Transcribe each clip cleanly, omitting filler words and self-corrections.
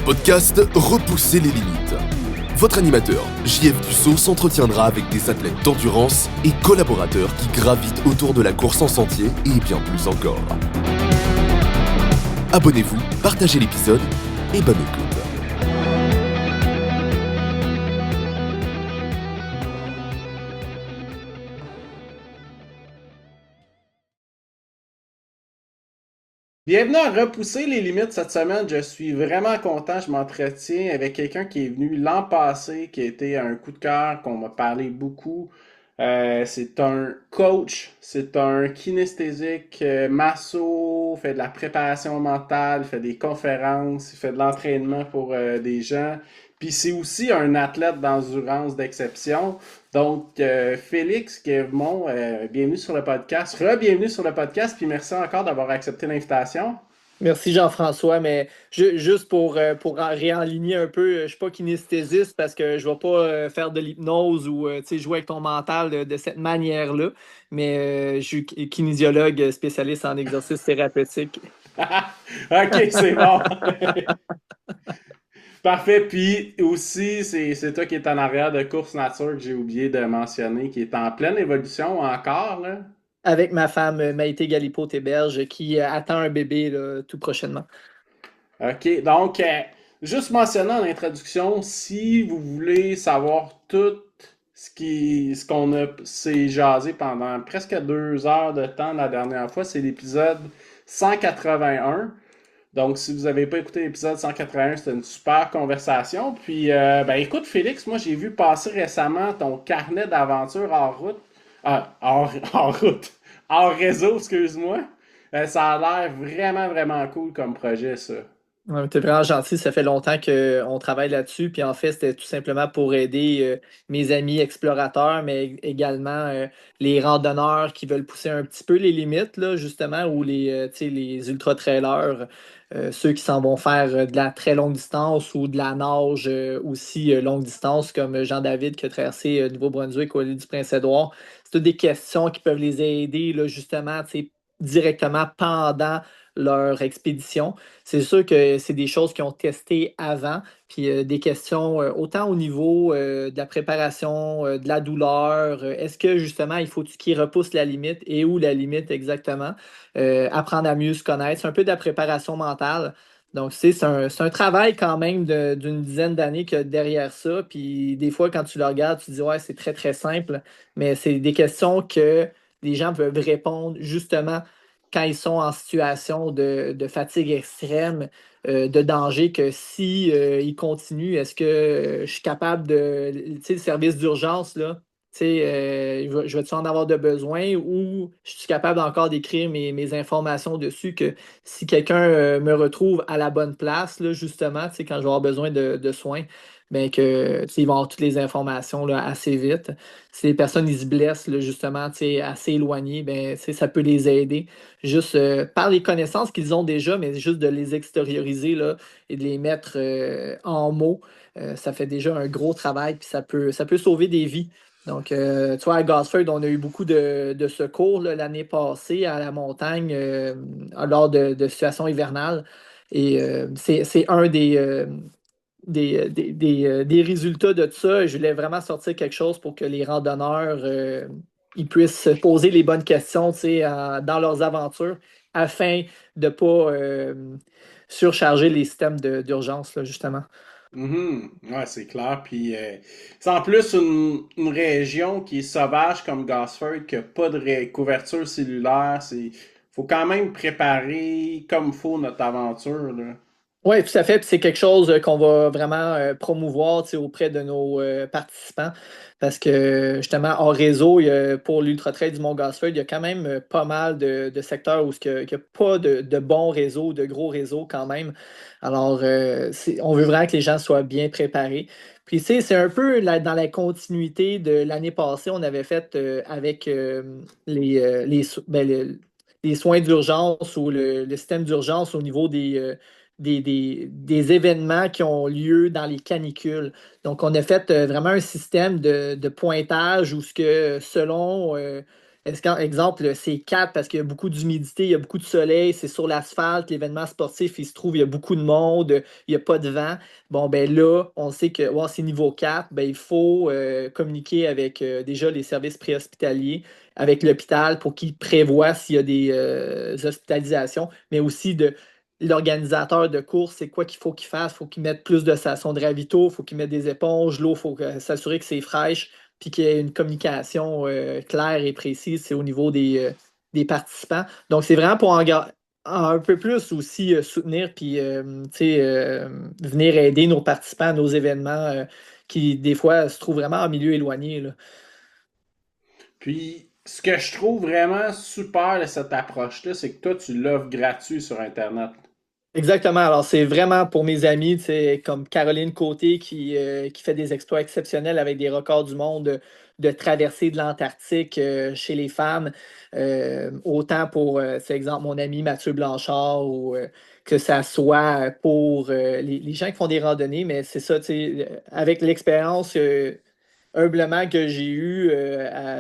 podcast Repousser les limites. Votre animateur, JF Dussault, s'entretiendra avec des athlètes d'endurance et collaborateurs qui gravitent autour de la course en sentier et bien plus encore. Abonnez-vous, partagez l'épisode et bonne écoute. Bienvenue à Repousser les limites cette semaine. Je suis vraiment content. Je m'entretiens avec quelqu'un qui est venu l'an passé, qui a été un coup de cœur, qu'on m'a parlé beaucoup. C'est un coach, c'est un kinesthésique, masso, fait de la préparation mentale, fait des conférences, il fait de l'entraînement pour des gens. Puis c'est aussi un athlète d'endurance d'exception. Donc, Félix Guévemont, bienvenue sur le podcast. Re-bienvenue sur le podcast, puis merci encore d'avoir accepté l'invitation. Merci Jean-François, mais juste pour réaligner un peu, je ne suis pas kinesthésiste parce que je ne vais pas faire de l'hypnose ou jouer avec ton mental de cette manière-là, mais je suis kinésiologue spécialiste en exercice thérapeutique. OK, c'est bon. Parfait. Puis aussi, c'est toi qui es en arrière de Course Nature que j'ai oublié de mentionner, qui est en pleine évolution encore, là. Avec ma femme Maïté Galipo-Théberge qui attend un bébé là, tout prochainement. OK, donc, juste mentionner en introduction, si vous voulez savoir tout ce qu'on s'est jasé pendant presque 2 heures de temps la dernière fois, c'est l'épisode 181. Donc, si vous n'avez pas écouté l'épisode 181, c'était une super conversation. Puis, écoute, Félix, moi, j'ai vu passer récemment ton carnet d'aventure hors route. Hors route. Hors réseau, excuse-moi. Ça a l'air vraiment, vraiment cool comme projet, ça. Ouais, t'es vraiment gentil, ça fait longtemps qu'on travaille là-dessus. Puis en fait, c'était tout simplement pour aider mes amis explorateurs, mais également les randonneurs qui veulent pousser un petit peu les limites, là, justement, ou les ultra-trailers, ceux qui s'en vont faire de la très longue distance ou de la nage aussi longue distance, comme Jean-David qui a traversé Nouveau-Brunswick au l'île du Prince-Édouard. C'est toutes des questions qui peuvent les aider, là, justement, directement pendant leur expédition. C'est sûr que c'est des choses qu'ils ont testées avant, puis des questions autant au niveau de la préparation, de la douleur. Est-ce que justement, il faut qu'ils repoussent la limite et où la limite exactement? Apprendre à mieux se connaître. C'est un peu de la préparation mentale. Donc, c'est un travail quand même d'une dizaine d'années qu'il y a derrière ça. Puis des fois, quand tu le regardes, tu te dis, ouais, c'est très, très simple, mais c'est des questions que les gens peuvent répondre justement quand ils sont en situation de fatigue extrême, de danger, que si ils continuent, est-ce que je suis capable de, tu sais, le service d'urgence, là, tu sais, je vais-tu en avoir de besoin ou je suis capable encore d'écrire mes informations dessus que si quelqu'un me retrouve à la bonne place, là, justement, tu sais, quand je vais avoir besoin de soins, bien que, tu sais, ils vont avoir toutes les informations là, assez vite. Si les personnes ils se blessent, là, justement, tu sais, assez éloignées, ben, tu sais, ça peut les aider juste par les connaissances qu'ils ont déjà, mais juste de les extérioriser là, et de les mettre en mots, ça fait déjà un gros travail, puis ça peut sauver des vies. Donc, tu vois, à Gosford, on a eu beaucoup de secours là, l'année passée à la montagne lors de situations hivernales. Et c'est un des résultats de ça. Je voulais vraiment sortir quelque chose pour que les randonneurs ils puissent se poser les bonnes questions, tu sais, dans leurs aventures afin de ne pas surcharger les systèmes d'urgence, là, justement. Mhm. Ouais, c'est clair. Puis, c'est en plus une région qui est sauvage comme Gosford, qui n'a pas de couverture cellulaire. Faut quand même préparer comme faut notre aventure, là. Oui, tout à fait. Puis c'est quelque chose qu'on va vraiment promouvoir, tu sais, auprès de nos participants. Parce que justement, hors réseau, pour l'Ultra Trail du Mont Gosford, il y a quand même pas mal de secteurs où il n'y a pas de bons réseaux, de gros réseaux quand même. Alors, on veut vraiment que les gens soient bien préparés. Puis, tu sais, c'est un peu dans la continuité de l'année passée, on avait fait avec les soins d'urgence ou le système d'urgence au niveau des événements qui ont lieu dans les canicules. Donc, on a fait vraiment un système de pointage où ce que selon Exemple, c'est 4 parce qu'il y a beaucoup d'humidité, il y a beaucoup de soleil, c'est sur l'asphalte, l'événement sportif, il se trouve, il y a beaucoup de monde, il n'y a pas de vent. Bon, ben là, on sait que ouais, c'est niveau 4, ben, il faut communiquer avec déjà les services préhospitaliers, avec l'hôpital pour qu'ils prévoient s'il y a des hospitalisations, mais aussi de l'organisateur de course, c'est quoi qu'il faut qu'il fasse? Il faut qu'il mette plus de stations de ravito, il faut qu'il mette des éponges, l'eau, il faut s'assurer que c'est fraîche puis qu'il y ait une communication claire et précise, c'est au niveau des participants. Donc, c'est vraiment pour un peu plus aussi soutenir puis tu sais, venir aider nos participants à nos événements qui, des fois, se trouvent vraiment en milieu éloigné, là. Puis, ce que je trouve vraiment super de cette approche-là, c'est que toi, tu l'offres gratuit sur Internet. Exactement. Alors, c'est vraiment pour mes amis, tu sais, comme Caroline Côté qui fait des exploits exceptionnels avec des records du monde de traversée de l'Antarctique chez les femmes. Autant pour, c'est exemple, mon ami Mathieu Blanchard ou que ça soit pour les gens qui font des randonnées, mais c'est ça, tu sais, avec l'expérience humblement que j'ai eu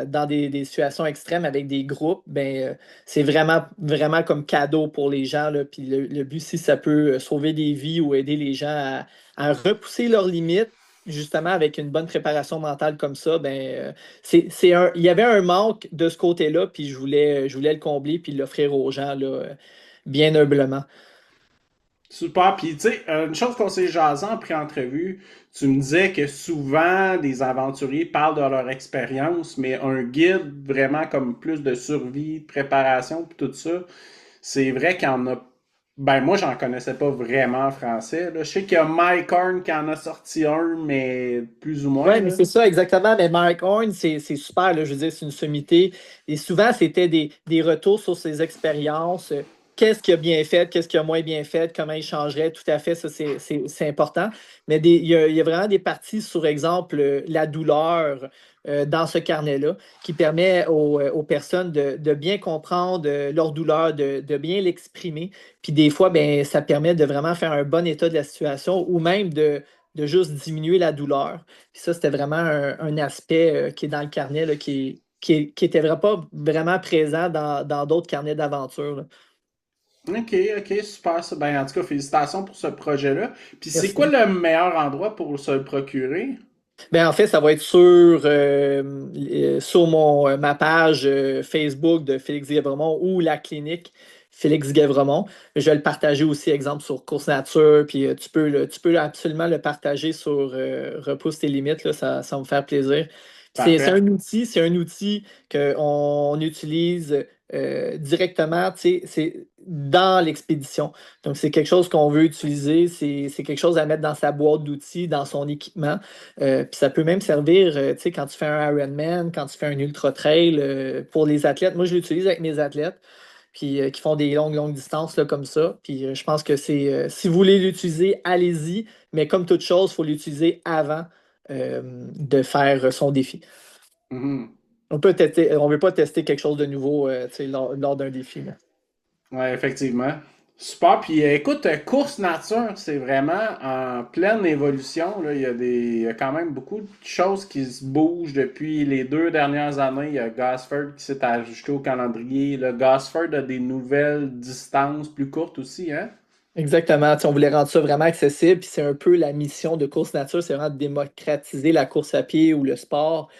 dans des situations extrêmes avec des groupes, ben, c'est vraiment, vraiment comme cadeau pour les gens, là. Puis le but, si ça peut sauver des vies ou aider les gens à repousser leurs limites, justement avec une bonne préparation mentale comme ça, ben, il y avait un manque de ce côté-là, puis je voulais le combler puis l'offrir aux gens, là, bien humblement. Super. Puis, tu sais, une chose qu'on s'est jasé en pré-entrevue, tu me disais que souvent, des aventuriers parlent de leur expérience, mais un guide vraiment comme plus de survie, de préparation, puis tout ça, c'est vrai qu'il y en a. Ben, moi, j'en connaissais pas vraiment en français, là. Je sais qu'il y a Mike Horn qui en a sorti un, mais plus ou moins, Oui, mais là. c'est ça, exactement. Mais Mark Horn, c'est super, là, je veux dire, c'est une sommité. Et souvent, c'était des retours sur ses expériences. Qu'est-ce qu'il a bien fait, qu'est-ce qu'il a moins bien fait, comment il changerait, tout à fait, ça, c'est important. Mais il y a vraiment des parties sur, exemple, la douleur dans ce carnet-là, qui permet aux personnes de bien comprendre leur douleur, de bien l'exprimer. Puis des fois, ben, ça permet de vraiment faire un bon état de la situation ou même de juste diminuer la douleur. Puis ça, c'était vraiment un aspect qui est dans le carnet, là, qui était vraiment pas vraiment présent dans d'autres carnets d'aventure, là. Ok, ok, super ça. Ben, en tout cas, félicitations pour ce projet-là. Puis, c'est quoi Merci. le meilleur endroit pour se le procurer? Ben, en fait, ça va être sur ma page Facebook de Félix Guévremont ou la clinique Félix Guévremont. Je vais le partager aussi, exemple, sur Course Nature, puis tu peux absolument le partager sur Repousse tes limites, là, ça va me faire plaisir. C'est Parfait. un outil qu'on utilise directement, tu sais, c'est dans l'expédition. Donc, c'est quelque chose qu'on veut utiliser, c'est quelque chose à mettre dans sa boîte d'outils, dans son équipement. Puis ça peut même servir, tu sais, quand tu fais un Ironman, quand tu fais un ultra trail, pour les athlètes. Moi, je l'utilise avec mes athlètes, puis qui font des longues, longues distances là, comme ça. Puis je pense que si vous voulez l'utiliser, allez-y. Mais comme toute chose, il faut l'utiliser avant de faire son défi. Mhm. On veut pas tester quelque chose de nouveau, tu sais, lors d'un défi, là. Ouais, effectivement. Super. Puis écoute, course nature, c'est vraiment en pleine évolution, là. Il y a quand même beaucoup de choses qui se bougent depuis les 2 dernières années. Il y a Gosford qui s'est ajouté au calendrier. Le Gosford a des nouvelles distances plus courtes aussi, hein? Exactement. Tu sais, on voulait rendre ça vraiment accessible. Puis c'est un peu la mission de Course Nature, c'est vraiment de démocratiser la course à pied ou le sport.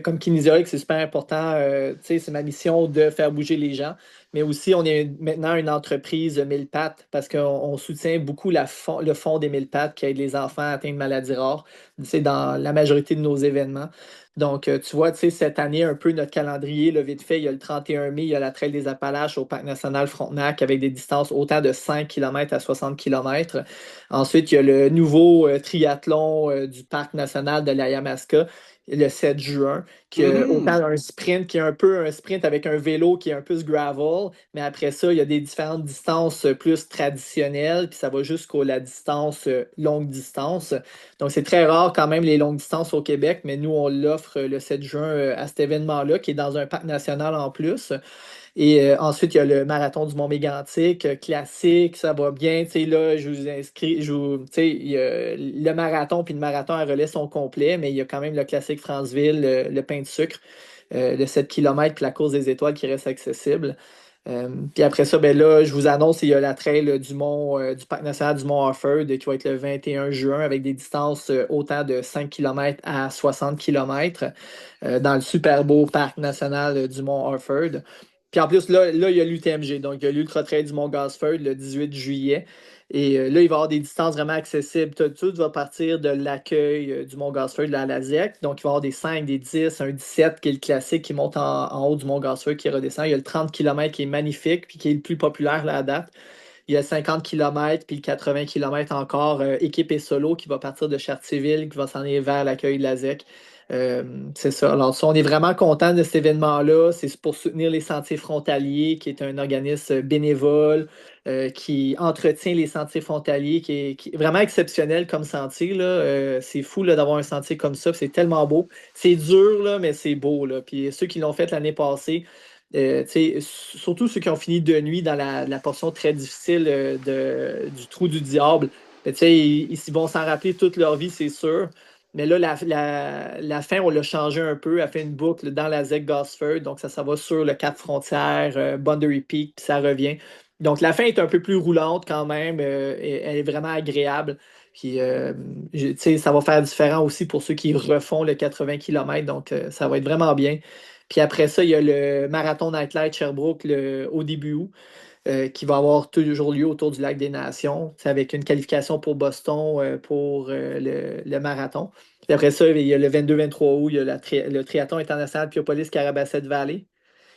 Comme kinésiologue, c'est super important. Tu sais, c'est ma mission de faire bouger les gens. Mais aussi, on est maintenant une entreprise mille pattes parce qu'on soutient beaucoup le fond des mille pattes qui aide les enfants atteints de maladies rares, tu sais, dans la majorité de nos événements. Donc, tu vois, tu sais, cette année, un peu notre calendrier, là, vite fait, il y a le 31 mai, il y a la Trail des Appalaches au Parc national Frontenac avec des distances autant de 5 km à 60 km. Ensuite, il y a le nouveau triathlon du Parc national de l'Ayamasca le 7 juin, qui a autant Mhm. un sprint qui est un peu un sprint avec un vélo qui est un peu ce gravel, mais après ça, il y a des différentes distances plus traditionnelles, puis ça va jusqu'à la distance longue distance. Donc, c'est très rare quand même les longues distances au Québec, mais nous, on l'offre le 7 juin à cet événement-là, qui est dans un parc national en plus. Et ensuite, il y a le marathon du Mont-Mégantic, classique, ça va bien. Tu sais, là, je vous inscris, tu sais, le marathon puis le marathon à relais sont complets, mais il y a quand même le classique Franceville, le pain de sucre. le 7 km puis la course des étoiles qui reste accessible. Puis après ça, ben là, je vous annonce, il y a la trail du Parc national du Mont-Harford qui va être le 21 juin avec des distances autant de 5 km à 60 km dans le super beau Parc national du Mont-Harford. Puis en plus, là, il y a l'UTMG, donc il y a l'Ultra Trail du Mont Gosford le 18 juillet. Et là, il va y avoir des distances vraiment accessibles. Tout va partir de l'accueil du Mont Gosford, de la Laziec. Donc, il va y avoir des 5, des 10, un 17 qui est le classique qui monte en haut du Mont Gosford qui redescend. Il y a le 30 km qui est magnifique puis qui est le plus populaire là, à date. Il y a le 50 km puis le 80 km encore, équipe et solo, qui va partir de Chartierville, qui va s'en aller vers l'accueil de la ZEC. C'est ça. Alors, ça, on est vraiment content de cet événement-là. C'est pour soutenir les Sentiers frontaliers, qui est un organisme bénévole qui entretient les sentiers frontaliers, qui est vraiment exceptionnel comme sentier, là. C'est fou là, d'avoir un sentier comme ça. C'est tellement beau. C'est dur, là, mais c'est beau, là. Puis ceux qui l'ont fait l'année passée, surtout ceux qui ont fini de nuit dans la portion très difficile du trou du diable, ils vont s'en rappeler toute leur vie, c'est sûr. Mais là, la fin, on l'a changé un peu. Elle fait une boucle dans la ZEC Gosford. Donc, ça va sur le Cap Frontière, Boundary Peak, puis ça revient. Donc, la fin est un peu plus roulante quand même. Elle est vraiment agréable. Puis, ça va faire différent aussi pour ceux qui refont le 80 km. Donc, ça va être vraiment bien. Puis après ça, il y a le Marathon Nightlight Sherbrooke au début août, qui va avoir toujours lieu autour du Lac des Nations. C'est avec une qualification pour Boston pour le marathon. Puis après ça, il y a le 22-23 août, il y a le triathlon international Piopolis-Carabasset Valley,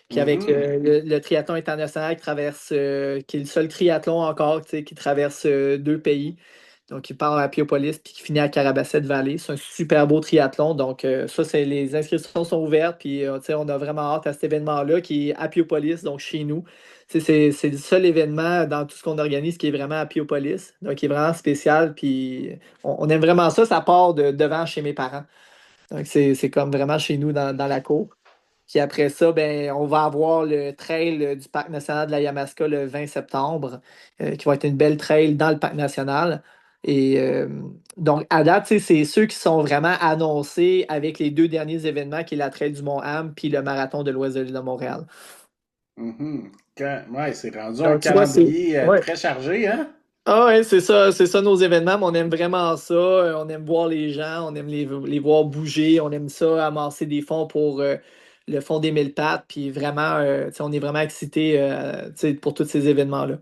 qui avec Mhm. le triathlon international qui est le seul triathlon encore, qui traverse deux pays. Donc, il part à Piopolis puis qui finit à Carabasset Valley. C'est un super beau triathlon. Donc, ça, les inscriptions sont ouvertes. Puis, on a vraiment hâte à cet événement-là qui est à Piopolis, donc chez nous. C'est le seul événement dans tout ce qu'on organise qui est vraiment à Piopolis. Donc, qui est vraiment spécial. Puis, on aime vraiment ça. Ça part devant chez mes parents. Donc, c'est comme vraiment chez nous dans la cour. Puis après ça, ben, on va avoir le trail du Parc national de la Yamaska le 20 septembre, qui va être une belle trail dans le Parc national. Et donc, à date, tu sais, c'est ceux qui sont vraiment annoncés avec les deux derniers événements, qui est la trail du Mont-Ham puis le marathon de l'Ouest de l'île de Montréal. Mhm. Ouais, c'est rendu un Donc, tu vois, c'est. calendrier Ouais. très chargé, hein? Ah ouais, c'est ça nos événements, mais on aime vraiment ça. On aime voir les gens, on aime les voir bouger, on aime ça, amasser des fonds pour le fond des mille pattes, puis vraiment, tu sais, on est vraiment excités tu sais, pour tous ces événements-là.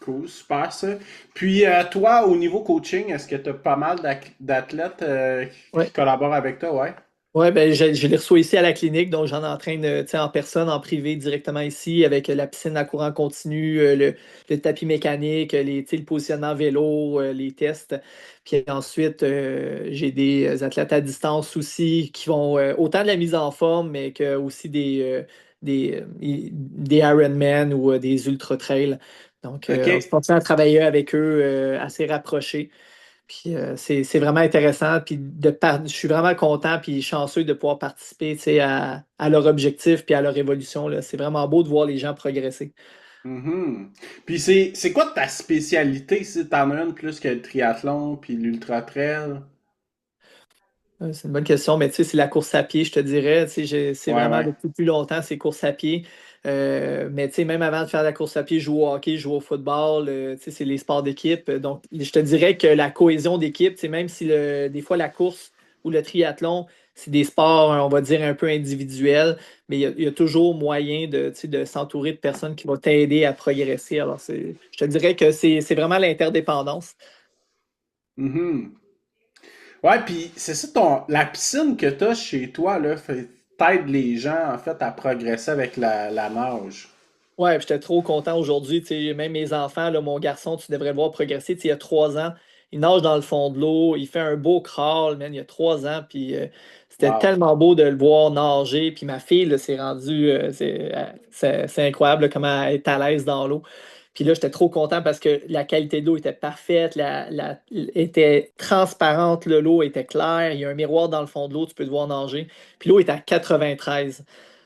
Cool, super ça. Puis toi, au niveau coaching, est-ce que tu as pas mal d'athlètes qui Ouais. collaborent avec toi, ouais? Ouais, ben, je les reçois ici à la clinique, donc j'en entraîne tu sais, en personne, en privé, directement ici, avec la piscine à courant continu, le tapis mécanique, tu sais, le positionnement vélo, les tests. Puis ensuite, j'ai des athlètes à distance aussi qui vont autant de la mise en forme, mais que aussi des Ironman ou des ultra trails. Donc, OK. on se continue à travailler avec eux assez rapprochés. Puis c'est vraiment intéressant. Puis je suis vraiment content puis chanceux de pouvoir participer, tu sais, à leur objectif puis à leur évolution, là. C'est vraiment beau de voir les gens progresser. Mhm. Puis c'est quoi ta spécialité si t'en as une plus que le triathlon puis l'ultra trail? C'est une bonne question, mais tu sais, c'est la course à pied, je te dirais. Tu sais, c'est Ouais, vraiment ouais. depuis plus longtemps, c'est course à pied. Mais tu sais, même avant de faire la course à pied, je joue au hockey, je joue au football. Tu sais, c'est les sports d'équipe. Donc, je te dirais que la cohésion d'équipe, tu sais, même si des fois la course ou le triathlon, c'est des sports, on va dire, un peu individuels, mais il y a toujours moyen tu sais, de s'entourer de personnes qui vont t'aider à progresser. Alors, je te dirais que c'est vraiment l'interdépendance. Mhm. Ouais, puis c'est ça la piscine que t'as chez toi, là, t'aide les gens, en fait, à progresser avec la nage. Ouais, puis j'étais trop content aujourd'hui. Tu sais, même mes enfants, là, mon garçon, tu devrais le voir progresser. Tu sais, il y a 3 ans, il nage dans le fond de l'eau, il fait un beau crawl, man, il y a 3 ans, puis c'était Wow. tellement beau de le voir nager. Puis ma fille, là, c'est rendu, c'est incroyable là, comment elle est à l'aise dans l'eau. Puis là, j'étais trop content parce que la qualité de l'eau était parfaite, était transparente, l'eau était claire, il y a un miroir dans le fond de l'eau, tu peux te voir nager. Puis l'eau est à 93.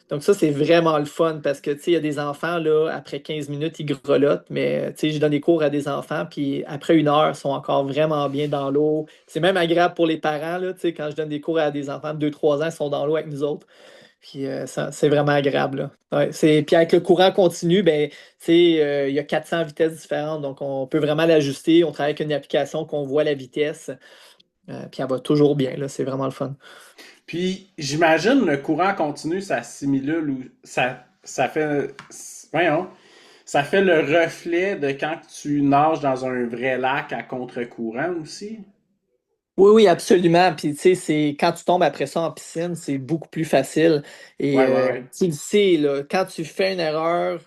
Donc ça, c'est vraiment le fun parce que, tu sais, il y a des enfants, là, après 15 minutes, ils grelottent, mais, tu sais, je donne des cours à des enfants, puis après 1 heure, ils sont encore vraiment bien dans l'eau. C'est même agréable pour les parents, là, tu sais, quand je donne des cours à des enfants de 2 3 ans, ils sont dans l'eau avec nous autres. Puis c'est vraiment agréable, là. Ouais, puis avec le courant continu, ben, tu sais, il y a 400 vitesses différentes, donc on peut vraiment l'ajuster. On travaille avec une application qu'on voit la vitesse, puis elle va toujours bien, là. C'est vraiment le fun. Puis, j'imagine le courant continu, ça simule ou ça fait. Voyons. Ça fait le reflet de quand tu nages dans un vrai lac à contre-courant aussi. Oui, oui, absolument. Puis, tu sais, c'est quand tu tombes après ça en piscine, c'est beaucoup plus facile. Et Ouais, ouais, ouais. tu le sais, là, quand tu fais une erreur,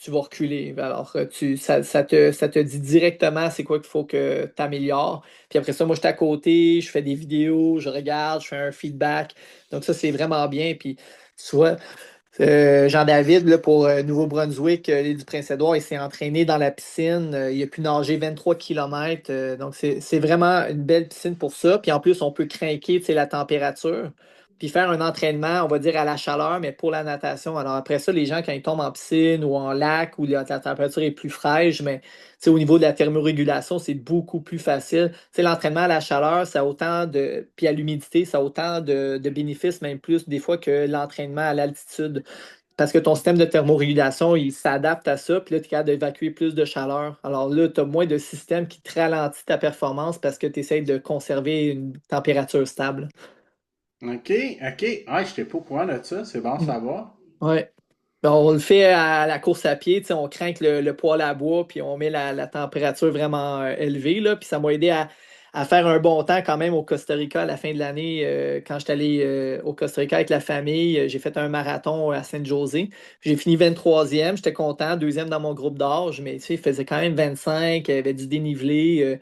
tu vas reculer. Alors, ça te dit directement c'est quoi qu'il faut que tu améliores. Puis après ça, moi, je suis à côté, je fais des vidéos, je regarde, je fais un feedback. Donc, ça, c'est vraiment bien. Puis, tu vois, Jean-David, là, pour Nouveau-Brunswick, l'île du Prince-Édouard, il s'est entraîné dans la piscine. Il a pu nager 23 km. Donc, c'est vraiment une belle piscine pour ça. Puis en plus, on peut craquer, tu sais, la température. Puis faire un entraînement, on va dire à la chaleur, mais pour la natation. Alors après ça, les gens, quand ils tombent en piscine ou en lac où la température est plus fraîche, mais tu sais, au niveau de la thermorégulation, c'est beaucoup plus facile. Tu sais, l'entraînement à la chaleur, ça a autant de. Puis à l'humidité, ça a autant de bénéfices, même plus des fois que l'entraînement à l'altitude. Parce que ton système de thermorégulation, il s'adapte à ça, puis là, tu es capable d'évacuer plus de chaleur. Alors là, tu as moins de système qui te ralentit ta performance parce que tu essaies de conserver une température stable. Ok, ok. Ah, je n'étais pas au courant de ça. C'est bon à Mm. savoir. Ouais. Ben, on le fait à la course à pied, tu sais, on craint le poêle à bois, puis on met la température vraiment élevée, là, puis ça m'a aidé à faire un bon temps quand même au Costa Rica à la fin de l'année. Quand j'étais allé au Costa Rica avec la famille, j'ai fait un marathon à San José. J'ai fini 23e, j'étais content, deuxième dans mon groupe d'âge, mais tu sais, il faisait quand même 25, il y avait du dénivelé.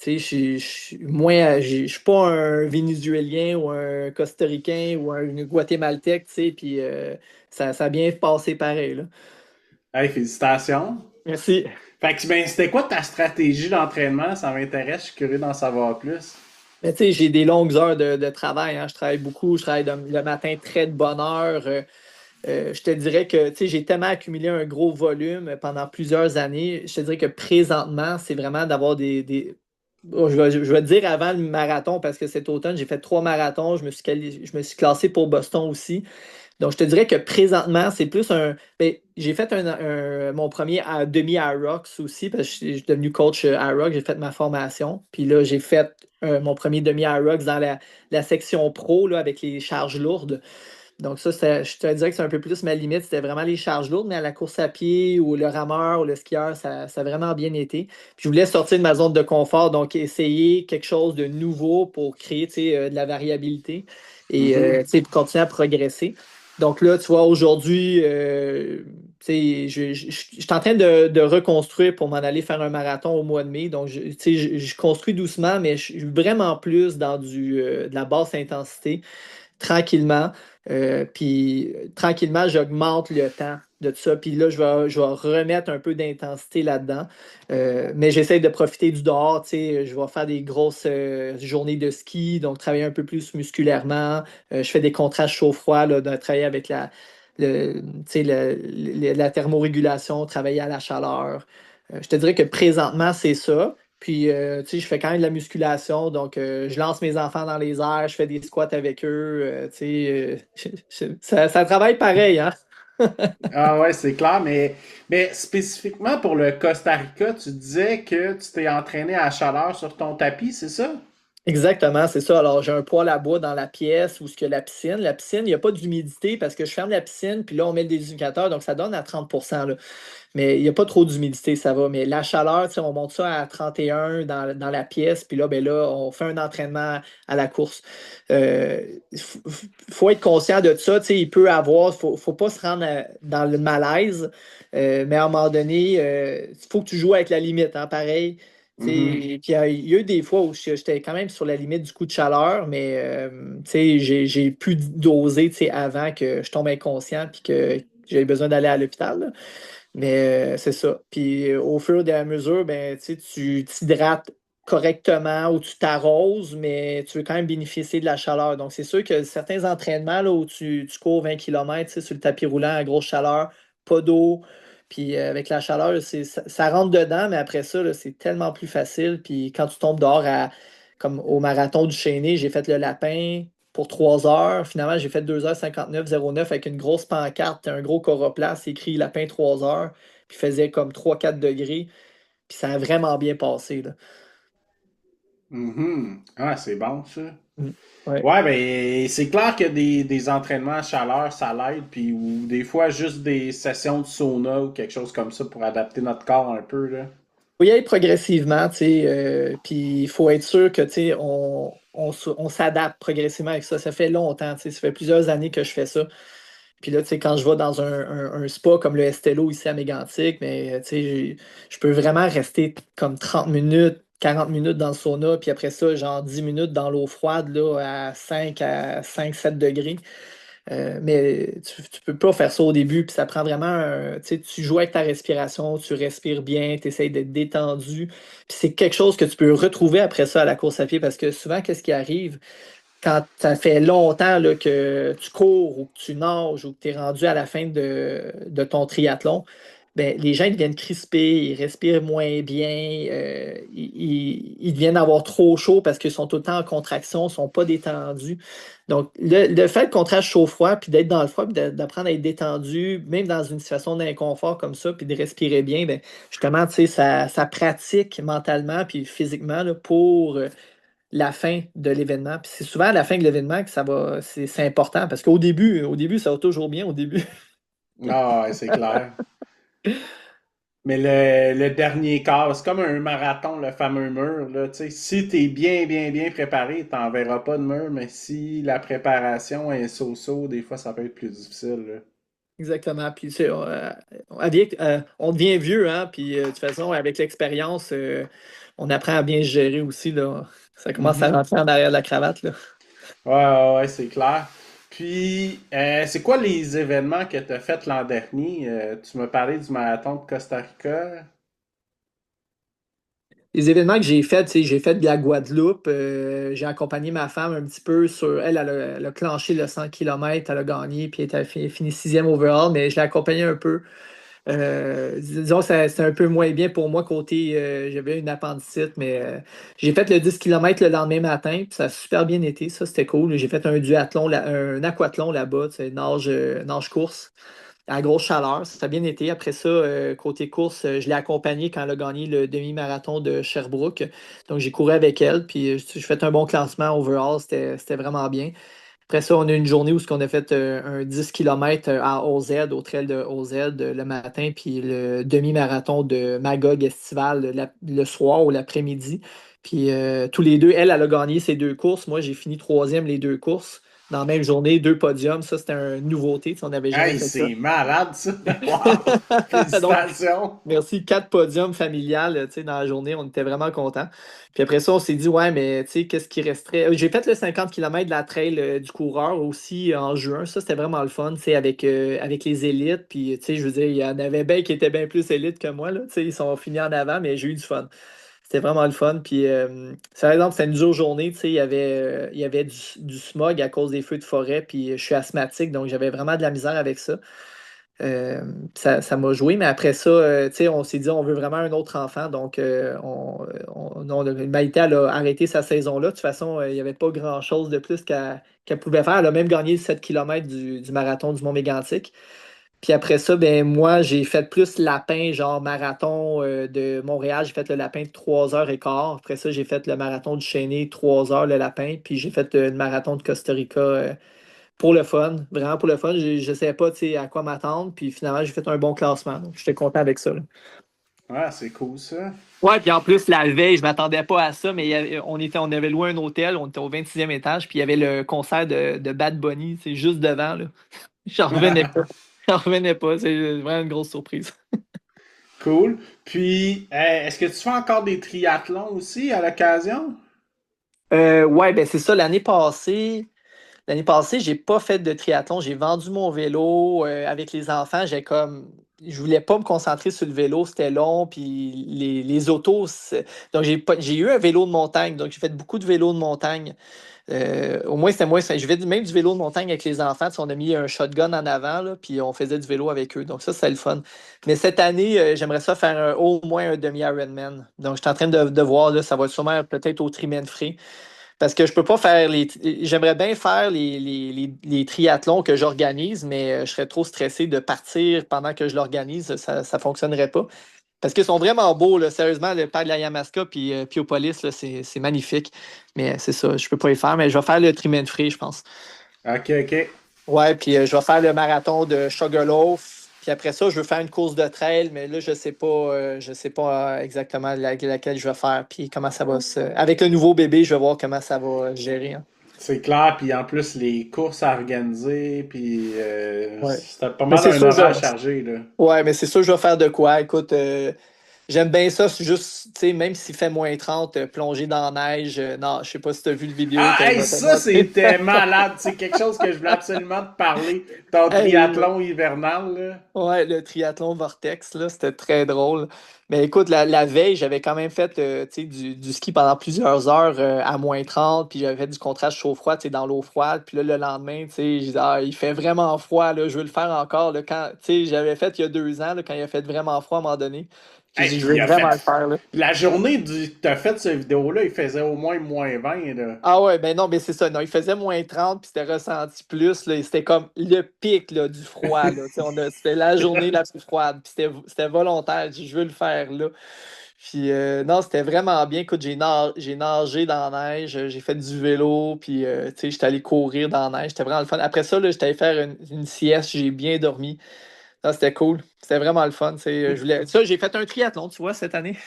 Tu sais, je suis pas un Vénézuélien ou un Costaricain ou un Guatémaltèque, tu sais, puis ça a bien passé pareil, là. Hey, félicitations. Merci. Fait que, ben, c'était quoi ta stratégie d'entraînement? Ça m'intéresse, je suis curieux d'en savoir plus. Mais tu sais, j'ai des longues heures de travail, hein. Je travaille beaucoup, je travaille le matin très de bonne heure. Je te dirais que tu sais, j'ai tellement accumulé un gros volume pendant plusieurs années. Je te dirais que présentement, c'est vraiment d'avoir Oh, je vais te dire avant le marathon, parce que cet automne, j'ai fait 3 marathons. Je me suis classé pour Boston aussi. Donc, je te dirais que présentement, c'est plus un. Ben, j'ai fait mon premier demi-Irox aussi, parce que je suis devenu coach Irox. J'ai fait ma formation. Puis là, j'ai fait mon premier demi-Irox dans la section pro là, avec les charges lourdes. Donc, ça, je te dirais que c'est un peu plus ma limite. C'était vraiment les charges lourdes, mais à la course à pied ou le rameur ou le skieur, ça a vraiment bien été. Puis, je voulais sortir de ma zone de confort, donc essayer quelque chose de nouveau pour créer tu sais, de la variabilité et Mhm. tu sais, pour continuer à progresser. Donc là, tu vois, aujourd'hui, tu sais, je suis en train de reconstruire pour m'en aller faire un marathon au mois de mai. Donc, tu sais, je construis doucement, mais je suis vraiment plus dans de la basse intensité tranquillement. Puis tranquillement, j'augmente le temps de tout ça. Puis là, je vais remettre un peu d'intensité là-dedans. Mais j'essaie de profiter du dehors. Tu sais, je vais faire des grosses journées de ski, donc travailler un peu plus musculairement. Je fais des contrastes chaud-froid, là, de travailler avec tu sais, la thermorégulation, travailler à la chaleur. Je te dirais que présentement, c'est ça. Puis, tu sais, je fais quand même de la musculation, donc je lance mes enfants dans les airs, je fais des squats avec eux, tu sais, ça travaille pareil, hein? Ah ouais, c'est clair, mais spécifiquement pour le Costa Rica, tu disais que tu t'es entraîné à la chaleur sur ton tapis, c'est ça? Exactement, c'est ça. Alors, j'ai un poêle à bois dans la pièce où ce que la piscine. La piscine, il n'y a pas d'humidité parce que je ferme la piscine, puis là, on met le déhumidificateur, donc ça donne à 30%, là. Mais il n'y a pas trop d'humidité, ça va. Mais la chaleur, tu sais, on monte ça à 31 dans la pièce, puis là, ben là, on fait un entraînement à la course. Faut être conscient de ça. Tu sais, il peut avoir, faut pas se rendre dans le malaise, mais à un moment donné, il faut que tu joues avec la limite, hein, pareil. Tu Mhm. sais, puis il y a eu des fois où j'étais quand même sur la limite du coup de chaleur, mais tu sais, j'ai pu doser tu sais, avant que je tombe inconscient puis que j'avais besoin d'aller à l'hôpital, là. Mais c'est ça. Puis au fur et à mesure, ben, tu sais, tu t'hydrates correctement ou tu t'arroses, mais tu veux quand même bénéficier de la chaleur. Donc, c'est sûr que certains entraînements là, où tu cours 20 km sur le tapis roulant à grosse chaleur, pas d'eau, puis avec la chaleur, ça rentre dedans, mais après ça, là, c'est tellement plus facile. Puis quand tu tombes dehors comme au marathon du Chesnay, j'ai fait le lapin pour 3 heures. Finalement, j'ai fait 2h59,09 avec une grosse pancarte, un gros coroplace écrit Lapin 3 heures, puis il faisait comme 3-4 degrés. Puis ça a vraiment bien passé, là. Mhm. Ah, c'est bon, ça. Mm. Ouais. Ouais, ben, c'est clair que des entraînements à chaleur, ça l'aide, puis ou des fois juste des sessions de sauna ou quelque chose comme ça pour adapter notre corps un peu, là. Faut y aller progressivement, tu sais, puis il faut être sûr que, tu sais, on s'adapte progressivement avec ça. Ça fait longtemps, tu sais, ça fait plusieurs années que je fais ça. Puis là, tu sais, quand je vais dans un spa comme le Estello ici à Mégantic, mais tu sais, je peux vraiment rester comme 30 minutes, 40 minutes dans le sauna, puis après ça, genre 10 minutes dans l'eau froide, là, à 5-7 degrés. Mais tu peux pas faire ça au début, puis ça prend vraiment tu sais, tu joues avec ta respiration, tu respires bien, tu essaies d'être détendu. Puis c'est quelque chose que tu peux retrouver après ça à la course à pied, parce que souvent, qu'est-ce qui arrive? Quand ça fait longtemps là, que tu cours ou que tu nages ou que tu es rendu à la fin de ton triathlon, ben, les gens ils deviennent crispés, ils respirent moins bien, ils deviennent avoir trop chaud parce qu'ils sont tout le temps en contraction, ils ne sont pas détendus. Donc, le fait qu'on trace chaud-froid, puis d'être dans le froid, puis d'apprendre à être détendu, même dans une situation d'inconfort comme ça, puis de respirer bien, ben, justement, tu sais, ça pratique mentalement puis physiquement là, pour la fin de l'événement. Puis c'est souvent à la fin de l'événement que ça va, c'est important parce qu'au début, ça va toujours bien au début. Ah, ouais, c'est clair. Mais le dernier quart, c'est comme un marathon, le fameux mur, là, tu sais. Si t'es bien, bien, bien préparé, t'en verras pas de mur, mais si la préparation est so-so, des fois, ça peut être plus difficile, là. Exactement. Puis tu sais, on devient vieux, hein. Puis de toute façon, avec l'expérience, on apprend à bien se gérer aussi, là. Ça commence à Mhm. rentrer en arrière de la cravate, là. Ouais, ouais, ouais, c'est clair. Puis, c'est quoi les événements que tu as fait l'an dernier? Tu m'as parlé du marathon de Costa Rica. Les événements que j'ai faits, tu sais, j'ai fait de la Guadeloupe. J'ai accompagné ma femme un petit peu sur. Elle a clenché le 100 km, elle a gagné, puis elle a fini sixième overall, mais je l'ai accompagnée un peu. Disons que c'est un peu moins bien pour moi côté j'avais une appendicite, mais j'ai fait le 10 km le lendemain matin, puis ça a super bien été, ça c'était cool. J'ai fait un duathlon, un aquathlon là-bas, tu sais, nage course à grosse chaleur, ça a bien été. Après ça, côté course, je l'ai accompagnée quand elle a gagné le demi-marathon de Sherbrooke. Donc j'ai couru avec elle, puis j'ai fait un bon classement overall, c'était vraiment bien. Après ça, on a eu une journée où on a fait un 10 km à OZ, au trail de OZ le matin, puis le demi-marathon de Magog estival le soir ou l'après-midi. Puis tous les deux, elle a gagné ses deux courses. Moi, j'ai fini troisième les deux courses. Dans la même journée, deux podiums. Ça, c'était une nouveauté. Tu sais, on n'avait jamais Hey, fait ça. c'est malade, ça! Wow! Donc, Félicitations! merci. 4 podiums familiales, tu sais, dans la journée. On était vraiment contents. Puis après ça, on s'est dit, ouais, mais tu sais, qu'est-ce qui resterait? J'ai fait le 50 km de la trail du coureur aussi en juin. Ça, c'était vraiment le fun, tu sais, avec les élites. Puis, tu sais, je veux dire, il y en avait bien qui étaient bien plus élites que moi, là. Tu sais, ils sont finis en avant, mais j'ai eu du fun. C'était vraiment le fun. Puis, par exemple, c'était une dure journée. Tu sais, il y avait du smog à cause des feux de forêt. Puis, je suis asthmatique, donc j'avais vraiment de la misère avec ça. Euh, ça m'a joué, mais après ça, tu sais, on s'est dit on veut vraiment un autre enfant. Donc, Maïté, elle a arrêté sa saison-là. De toute façon, il n'y avait pas grand-chose de plus qu'elle pouvait faire. Elle a même gagné le 7 km du marathon du Mont-Mégantic. Puis après ça, ben moi, j'ai fait plus lapin, genre marathon de Montréal. J'ai fait le lapin de 3h15. Après ça, j'ai fait le marathon du Chesnay, 3 heures le lapin. Puis j'ai fait le marathon de Costa Rica pour le fun, vraiment pour le fun. Je ne savais pas, tu sais, à quoi m'attendre. Puis finalement, j'ai fait un bon classement. Donc, j'étais content avec ça, là. Ah, c'est cool, ça. Ouais, puis en plus, la veille, je m'attendais pas à ça, mais on avait loué un hôtel, on était au 26e étage, puis il y avait le concert de Bad Bunny, c'est juste devant, là. J'en revenais pas. J'en revenais pas. C'est vraiment une grosse surprise. Cool. Puis, est-ce que tu fais encore des triathlons aussi à l'occasion? Ouais, ben c'est ça. L'année passée, j'ai pas fait de triathlon. J'ai vendu mon vélo avec les enfants. Je voulais pas me concentrer sur le vélo, c'était long, puis les autos. Donc j'ai eu un vélo de montagne. Donc j'ai fait beaucoup de vélo de montagne. Au moins c'était moi. Je fais même du vélo de montagne avec les enfants. Tu sais, on a mis un shotgun en avant, là, puis on faisait du vélo avec eux. Donc ça, c'est le fun. Mais cette année, j'aimerais ça faire au moins un demi-Ironman. Donc je suis en train de voir là, ça va sûrement peut-être au Trimen Frais. Parce que je peux pas faire J'aimerais bien faire les triathlons que j'organise, mais je serais trop stressé de partir pendant que je l'organise. Ça ne fonctionnerait pas. Parce qu'ils sont vraiment beaux, là. Sérieusement, le parc de la Yamaska puis Piopolis, là, c'est magnifique. Mais c'est ça, je peux pas y faire, mais je vais faire le Trimenfree, je pense. OK, OK. Ouais, puis je vais faire le marathon de Sugarloaf. Puis après ça, je veux faire une course de trail, mais là, je sais pas exactement laquelle je vais faire, puis comment ça va se. Avec le nouveau bébé, je vais voir comment ça va gérer, hein. C'est clair, puis en plus, les courses à organiser, puis Ouais. c'était pas Mais mal c'est un sûr, horaire chargé, là. ouais, mais c'est sûr, je vais faire de quoi. Écoute, j'aime bien ça, c'est juste, tu sais, même s'il fait -30, plonger dans la neige. Non, je sais pas si tu as vu le vidéo Ah, que je hey, vais te ça, montrer. c'était malade. C'est quelque chose que je voulais absolument te parler. Ton Hey, triathlon hivernal, là. ouais, le triathlon Vortex, là, c'était très drôle. Mais écoute, la veille, j'avais quand même fait tu sais, du ski pendant plusieurs heures à -30, puis j'avais fait du contraste chaud-froid, tu sais, dans l'eau froide. Puis là, le lendemain, tu sais, je disais, ah, il fait vraiment froid, là, je veux le faire encore. Là, quand, tu sais, j'avais fait il y a 2 ans, là, quand il a fait vraiment froid à un moment donné. J'ai Et dit, je puis, veux il a vraiment fait. le faire, là. La journée du. T'as fait cette vidéo-là, il faisait au moins -20, là. Ah ouais, ben non, mais c'est ça. Non, il faisait -30, puis c'était ressenti plus. Là, et c'était comme le pic là, du froid. Là. Tu sais, c'était la journée la plus froide. Puis c'était volontaire. J'ai dit, je veux le faire là. Puis non, c'était vraiment bien. Écoute, j'ai nagé dans la neige, j'ai fait du vélo, puis tu sais, j'étais allé courir dans la neige. C'était vraiment le fun. Après ça, là, j'étais allé faire une sieste, j'ai bien dormi. Non, c'était cool. C'était vraiment le fun. Tu sais, Ça, j'ai fait un triathlon, tu vois, cette année.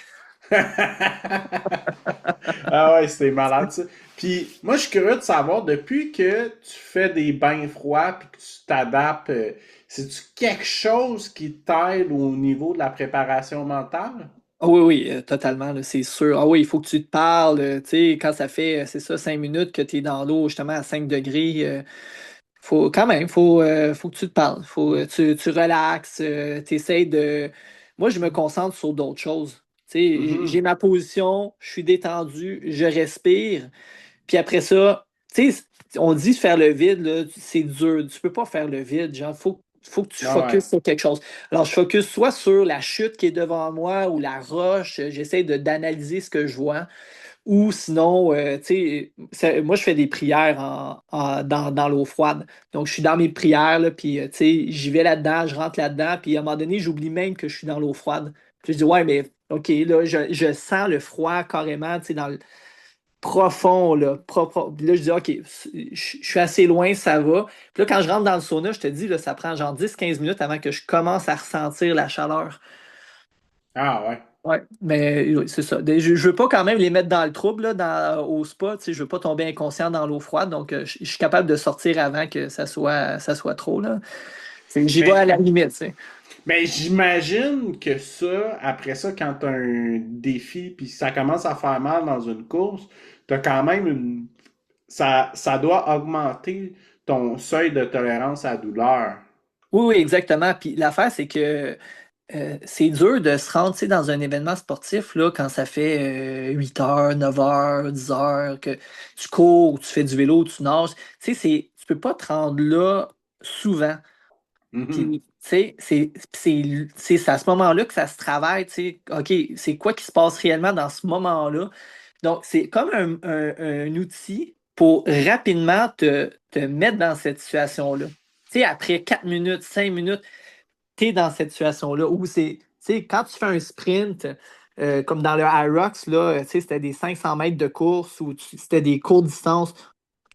Ah ouais, c'était malade, ça. Puis, moi, je suis curieux de savoir, depuis que tu fais des bains froids puis que tu t'adaptes, c'est-tu quelque chose qui t'aide au niveau de la préparation mentale? Ah oui, oui, totalement, là, c'est sûr. Ah oui, il faut que tu te parles. Tu sais, quand ça fait, c'est ça, 5 minutes que tu es dans l'eau, justement, à 5 degrés, faut quand même, faut que tu te parles. Faut, tu relaxes, tu essaies de. Moi, je me concentre sur d'autres choses. Tu sais, j'ai Mhm. ma position, je suis détendu, je respire. Puis après ça, tu sais, on dit faire le vide, là, c'est dur. Tu peux pas faire le vide. Genre, faut que tu Ah ouais. focuses sur quelque chose. Alors, je focus soit sur la chute qui est devant moi ou la roche. J'essaie d'analyser ce que je vois. Ou sinon, tu sais, moi, je fais des prières dans l'eau froide. Donc, je suis dans mes prières, là, puis, tu sais, j'y vais là-dedans, je rentre là-dedans, puis à un moment donné, j'oublie même que je suis dans l'eau froide. Puis je dis, ouais, mais OK, là, je sens le froid carrément, tu sais, dans le profond, là, profond. Puis là, je dis, OK, je suis assez loin, ça va. Puis là, quand je rentre dans le sauna, je te dis, là, ça prend genre 10 15 minutes avant que je commence à ressentir la chaleur. Ah ouais. Ouais, mais oui, c'est ça. Je veux pas quand même les mettre dans le trouble là, au spa. Tu sais, je veux pas tomber inconscient dans l'eau froide. Donc, je suis capable de sortir avant que ça soit trop. Là. J'y vais Mais, à la limite. Tu sais. mais j'imagine que ça, après ça, quand t'as un défi puis ça commence à faire mal dans une course, t'as quand même une. Ça doit augmenter ton seuil de tolérance à la douleur. Oui, oui, exactement. Puis l'affaire, c'est que c'est dur de se rendre tu sais, dans un événement sportif là, quand ça fait 8 heures, 9 heures, 10 heures, que tu cours, tu fais du vélo, tu nages. Tu sais, tu peux pas te rendre là souvent. Mhm. Puis, tu sais, c'est à ce moment-là que ça se travaille, tu sais, OK, c'est quoi qui se passe réellement dans ce moment-là? Donc, c'est comme un outil pour rapidement te mettre dans cette situation-là. Tu sais, après 4 minutes, 5 minutes, tu es dans cette situation-là où tu sais, quand tu fais un sprint, comme dans le Hyrox, là, tu sais, c'était des 500 mètres de course ou c'était des courtes distances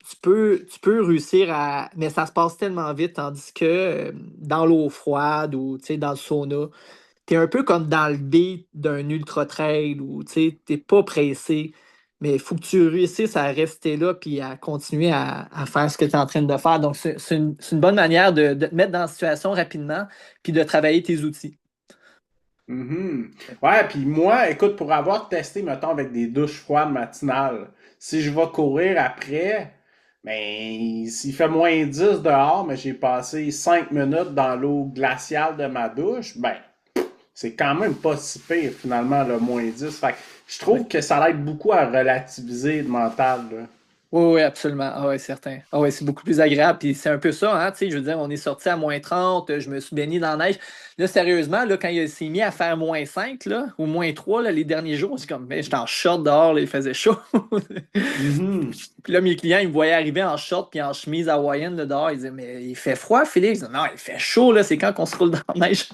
tu peux réussir à. Mais ça se passe tellement vite, tandis que dans l'eau froide ou tu sais, dans le sauna, tu es un peu comme dans le beat d'un ultra trail où tu n'es pas pressé, mais il faut que tu réussisses à rester là puis à continuer à faire ce que tu es en train de faire. Donc, c'est une bonne manière de te mettre dans la situation rapidement puis de travailler tes outils. Mhm. Ouais, puis moi, écoute, pour avoir testé, mettons, avec des douches froides matinales, si je vais courir après, ben, s'il fait -10 dehors, mais j'ai passé 5 minutes dans l'eau glaciale de ma douche, ben, c'est quand même pas si pire, finalement, le -10. Fait que je trouve que ça l'aide beaucoup à relativiser le mental, là. Oui, oui, absolument. Ah ouais, certain. Ah ouais, c'est beaucoup plus agréable. Puis c'est un peu ça, hein, tu sais, je veux dire, on est sorti à -30, je me suis baigné dans la neige. Là, sérieusement, là, quand il s'est mis à faire -5 là, ou -3 là, les derniers jours, c'est comme, mais j'étais en short dehors, là, il faisait chaud. Mhm. Puis là, mes clients, ils me voyaient arriver en short puis en chemise hawaïenne là, dehors. Ils disaient, mais il fait froid, Félix? Je disais, non, il fait chaud, là, c'est quand qu'on se roule dans la neige.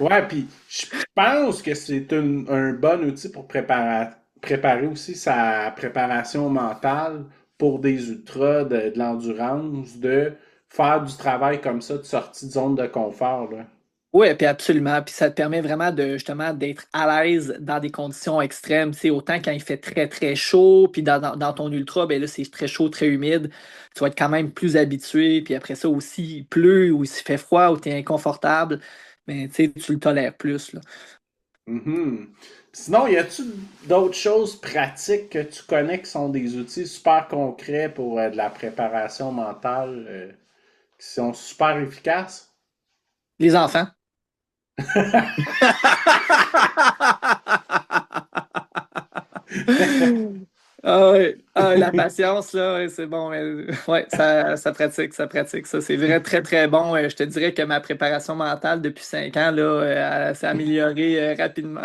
Ouais, puis je pense que c'est un bon outil pour préparer aussi sa préparation mentale pour des ultras, de l'endurance, de faire du travail comme ça, de sortie de zone de confort, là. Oui, puis absolument. Puis ça te permet vraiment de justement d'être à l'aise dans des conditions extrêmes. C'est autant quand il fait très, très chaud, puis dans ton ultra, ben là, c'est très chaud, très humide. Tu vas être quand même plus habitué. Puis après ça aussi, il pleut ou il fait froid ou tu es inconfortable. Mais tu sais, tu le tolères plus, là. Mhm. Sinon, y a-tu d'autres choses pratiques que tu connais qui sont des outils super concrets pour de la préparation mentale qui sont super efficaces? Les enfants. Ah ouais. Ah, la patience, là, ouais, c'est bon. Ouais, ça pratique, ça pratique. Ça, c'est vrai, très, très bon. Je te dirais que ma préparation mentale depuis 5 ans, là, elle s'est améliorée rapidement.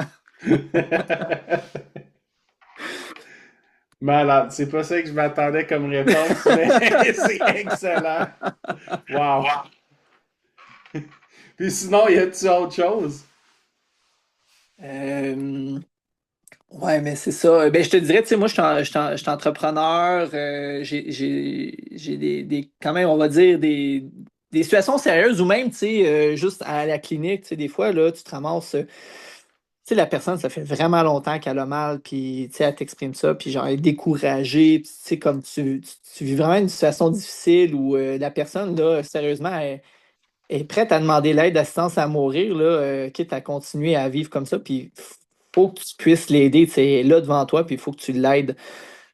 Malade. C'est pas ça que je m'attendais comme réponse, mais c'est excellent. Wow. Puis sinon, y a-tu autre chose? Euh, ouais, mais c'est ça. Ben, je te dirais, tu sais, moi, je suis entrepreneur. J'ai quand même, on va dire, des situations sérieuses ou même, tu sais, juste à la clinique, tu sais, des fois, là, tu te ramasses. Tu sais, la personne, ça fait vraiment longtemps qu'elle a mal, puis tu sais, elle t'exprime ça, puis genre, elle est découragée, puis tu sais, comme tu vis vraiment une situation difficile où la personne, là, sérieusement, elle est prête à demander l'aide d'assistance à mourir, là, quitte à continuer à vivre comme ça, puis faut que tu puisses l'aider, tu sais, elle est là devant toi, puis il faut que tu l'aides.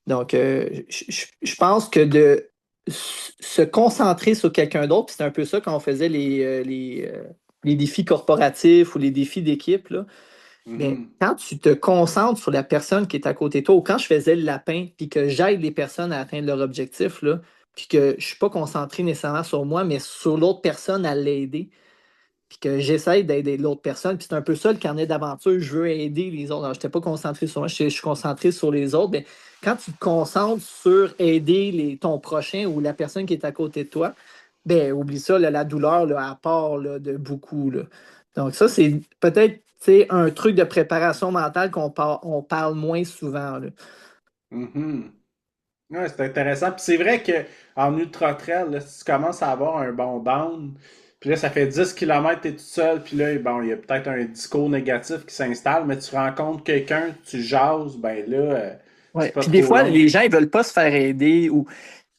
Donc, je pense que de se concentrer sur quelqu'un d'autre, puis c'est un peu ça quand on faisait les défis corporatifs ou les défis d'équipe, là. Mais Mhm. quand tu te concentres sur la personne qui est à côté de toi, ou quand je faisais le lapin, puis que j'aide les personnes à atteindre leur objectif, là, puis que je ne suis pas concentré nécessairement sur moi, mais sur l'autre personne à l'aider, puis que j'essaie d'aider l'autre personne, puis c'est un peu ça le carnet d'aventure, je veux aider les autres. Alors, je n'étais pas concentré sur moi, je suis concentré sur les autres. Mais quand tu te concentres sur aider ton prochain ou la personne qui est à côté de toi, ben oublie ça, là, la douleur, là, elle part là, de beaucoup, là. Donc, ça, c'est peut-être tu sais, un truc de préparation mentale on parle moins souvent, là. Mhm. Ouais, c'est intéressant. Puis c'est vrai que en ultra trail, là, si tu commences à avoir un bon down, puis là, ça fait 10 km, t'es tout seul, puis là, bon, il y a peut-être un discours négatif qui s'installe, mais tu rencontres quelqu'un, tu jases, ben là, c'est Ouais. pas Puis des trop fois, long. les gens, ils veulent pas se faire aider ou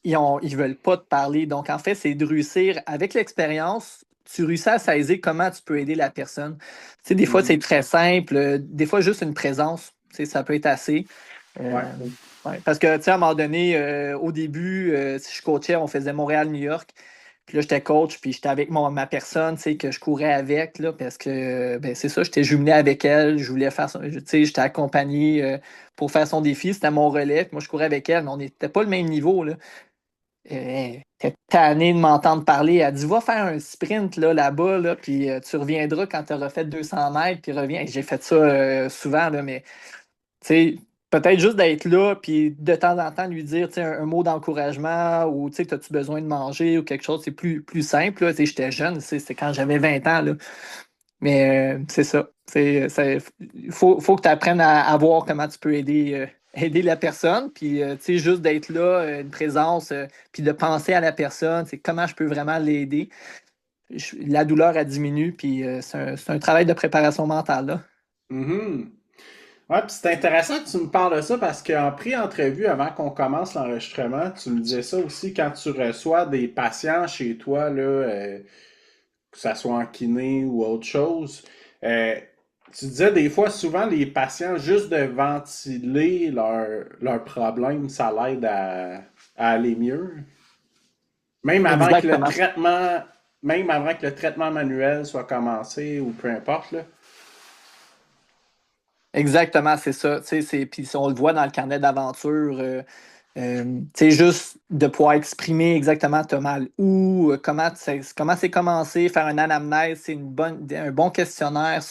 ils veulent pas te parler. Donc, en fait, c'est de réussir, avec l'expérience, tu réussis à saisir comment tu peux aider la personne. Tu sais, des fois, c'est Mhm. très simple. Des fois, juste une présence, tu sais, ça peut être assez. Ouais. Euh, ouais. Parce que, tu sais, à un moment donné, au début, si je coachais, on faisait Montréal-New York. Puis là, j'étais coach, puis j'étais avec ma personne, tu sais, que je courais avec, là, parce que, ben, c'est ça, j'étais jumelé avec elle, je voulais faire, tu sais, j'étais accompagné pour faire son défi, c'était mon relais, puis moi, je courais avec elle, mais on n'était pas le même niveau, là. T'es tanné de m'entendre parler. Elle dit, va faire un sprint là, là-bas, là, puis tu reviendras quand tu auras fait 200 mètres, puis reviens. Et j'ai fait ça souvent, là, mais tu sais, peut-être juste d'être là, puis de temps en temps lui dire tu sais, un mot d'encouragement ou tu sais, as-tu besoin de manger ou quelque chose, c'est plus simple. Là. Tu sais, j'étais jeune, c'est quand j'avais 20 ans. Là. Mais c'est ça. Il faut que tu apprennes à voir comment tu peux aider la personne. Puis, tu sais, juste d'être là, une présence, puis de penser à la personne, c'est comment je peux vraiment l'aider. La douleur, elle diminue, puis c'est un travail de préparation mentale, là. Mhm. Ouais, puis c'est intéressant que tu me parles de ça parce qu'en pré-entrevue, avant qu'on commence l'enregistrement, tu me disais ça aussi quand tu reçois des patients chez toi, là, que ça soit en kiné ou autre chose. euh, Tu disais des fois, souvent, les patients, juste de ventiler leurs problèmes, ça l'aide à aller mieux. Même avant que le Exactement. traitement, même avant que le traitement manuel soit commencé ou peu importe, là. Exactement, c'est ça. Tu sais, puis on le voit dans le carnet d'aventure. Tu sais, juste de pouvoir exprimer exactement t'as mal où, comment c'est commencé, faire une anamnèse, c'est un bon questionnaire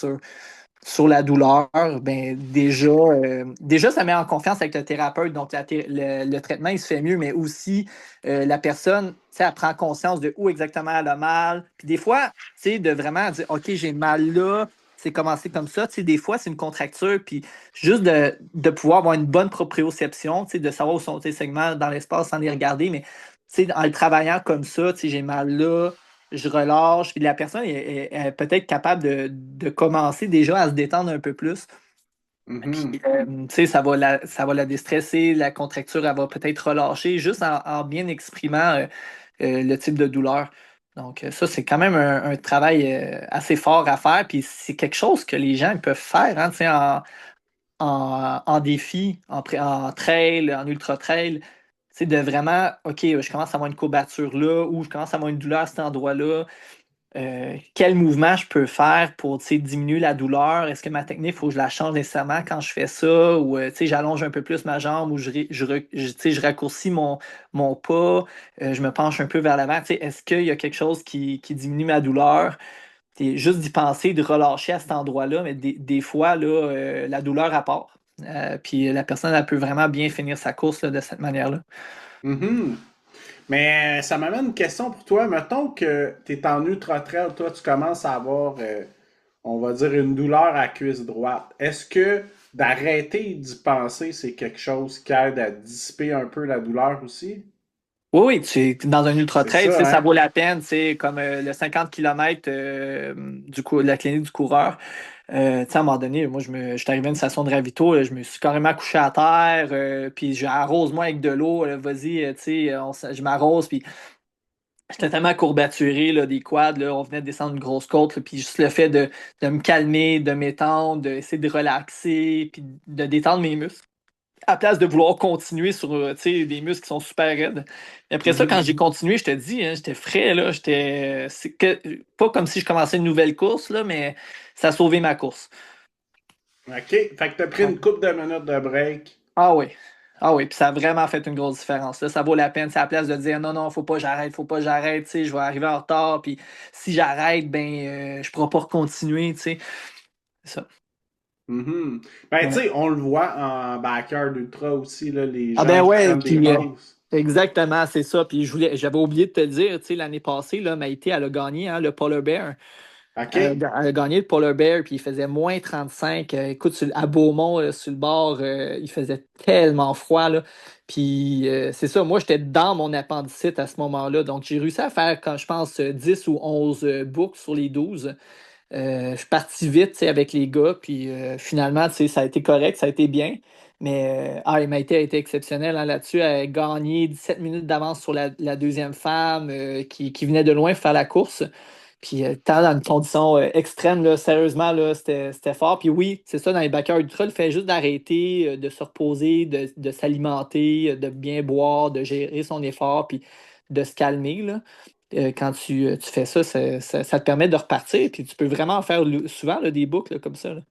sur la douleur, ben déjà, ça met en confiance avec le thérapeute, donc le traitement, il se fait mieux, mais aussi la personne, tu sais, elle prend conscience de où exactement elle a mal. Puis des fois, tu sais, de vraiment dire, OK, j'ai mal là, c'est commencé comme ça. Tu sais, des fois, c'est une contracture, puis juste de pouvoir avoir une bonne proprioception, tu sais, de savoir où sont tes segments dans l'espace sans les regarder, mais tu sais, en le travaillant comme ça, tu sais, j'ai mal là, je relâche, puis la personne est peut-être capable de commencer déjà à se détendre un peu plus. Puis, Mhm. tu sais, ça va la déstresser, la contracture, elle va peut-être relâcher juste en bien exprimant le type de douleur. Donc, ça, c'est quand même un travail assez fort à faire, puis c'est quelque chose que les gens ils peuvent faire, hein, tu sais, en défi, en trail, en ultra trail. C'est de vraiment, OK, je commence à avoir une courbature là, ou je commence à avoir une douleur à cet endroit-là. Quel mouvement je peux faire pour diminuer la douleur? Est-ce que ma technique, il faut que je la change nécessairement quand je fais ça? Ou j'allonge un peu plus ma jambe ou je raccourcis mon pas, je me penche un peu vers l'avant. Est-ce qu'il y a quelque chose qui diminue ma douleur? Juste d'y penser, de relâcher à cet endroit-là, mais des fois, là, la douleur à part. Puis la personne, elle peut vraiment bien finir sa course là, de cette manière-là. Mhm. Mais ça m'amène une question pour toi. Mettons que tu es en ultra trail, toi, tu commences à avoir, on va dire, une douleur à cuisse droite. Est-ce que d'arrêter d'y penser, c'est quelque chose qui aide à dissiper un peu la douleur aussi? Oui, oui, dans un ultra C'est trail, ça, ça hein? vaut la peine, c'est comme le 50 km de la clinique du coureur. À un moment donné, moi, je suis arrivé à une station de ravito, là, je me suis carrément couché à terre, puis je arrose-moi avec de l'eau, vas-y, je m'arrose, puis j'étais tellement courbaturé là, des quads, là, on venait de descendre une grosse côte, là, puis juste le fait de me calmer, de m'étendre, d'essayer de relaxer, puis de détendre mes muscles à place de vouloir continuer sur des muscles qui sont super raides. Et après ça, quand Mhm. j'ai continué, je te dis, hein, j'étais frais, là, pas comme si je commençais une nouvelle course, là, mais ça a sauvé ma course. OK. Fait que t'as pris Ouais. une couple de minutes de break. Ah oui. Ah oui, puis ça a vraiment fait une grosse différence. Là, ça vaut la peine. C'est à la place de dire non, non, faut pas j'arrête, je vais arriver en retard, puis si j'arrête, ben je pourrai pas continuer, tu sais. C'est ça. Mhm. Ben, tu Ouais. sais, on le voit en backyard ultra aussi, là, les Ah gens ben qui ouais, prennent des puis pauses. exactement, c'est ça. Puis j'avais oublié de te le dire, tu sais, l'année passée, là, Maïté, elle a gagné hein, le Polar Bear. OK? Elle a gagné le Polar Bear, puis il faisait moins 35. Écoute, à Beaumont, sur le bord, il faisait tellement froid, là. Puis c'est ça, moi, j'étais dans mon appendicite à ce moment-là. Donc, j'ai réussi à faire, quand je pense, 10 ou 11 boucles sur les 12. Je suis parti vite, tu sais, avec les gars, puis finalement, tu sais, ça a été correct, ça a été bien. Mais Maïté a été exceptionnelle hein, là-dessus. Elle a gagné 17 minutes d'avance sur la deuxième femme qui venait de loin faire la course. Puis, tant dans une condition extrême, là, sérieusement, là, c'était fort. Puis oui, c'est ça, dans les backers ultra, le fait juste d'arrêter, de se reposer, de s'alimenter, de bien boire, de gérer son effort, puis de se calmer, là. Quand tu fais ça, ça te permet de repartir. Puis tu peux vraiment faire souvent là, des boucles là, comme ça. Là.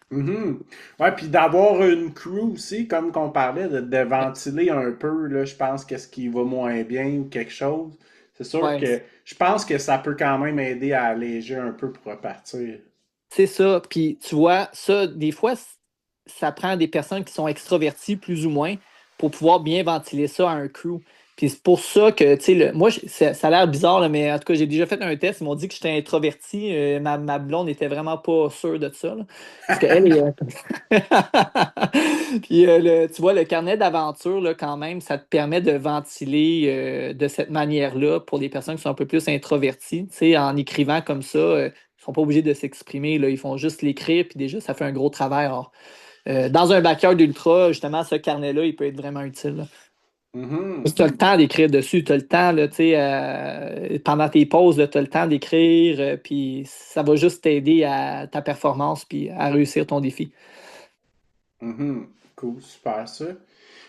Mhm. Ouais, puis d'avoir une crew aussi, comme qu'on parlait, de Ouais. ventiler un peu, là, je pense qu'est-ce qui va moins bien ou quelque chose. C'est sûr Ouais, que je pense que ça peut quand même aider à alléger un peu pour repartir. c'est ça. Puis tu vois, ça, des fois, ça prend des personnes qui sont extroverties plus ou moins pour pouvoir bien ventiler ça à un crew. Puis c'est pour ça que, tu sais, moi, ça a l'air bizarre, là, mais en tout cas, j'ai déjà fait un test. Ils m'ont dit que j'étais introverti. Ma blonde n'était vraiment pas sûre de ça. Là. Parce qu'elle Puis tu vois, le carnet d'aventure, là, quand même, ça te permet de ventiler de cette manière-là pour les personnes qui sont un peu plus introverties. Tu sais, en écrivant comme ça, ils sont pas obligés de s'exprimer, là, ils font juste l'écrire, puis déjà, ça fait un gros travail. Alors, dans un backyard d'ultra, justement, ce carnet-là, il peut être vraiment utile. Là. Mhm. Si tu as le temps d'écrire dessus, tu as le temps, là, tu sais, pendant tes pauses, tu as le temps d'écrire, puis ça va juste t'aider à ta performance, puis à réussir ton défi. Mhm. Cool, super ça.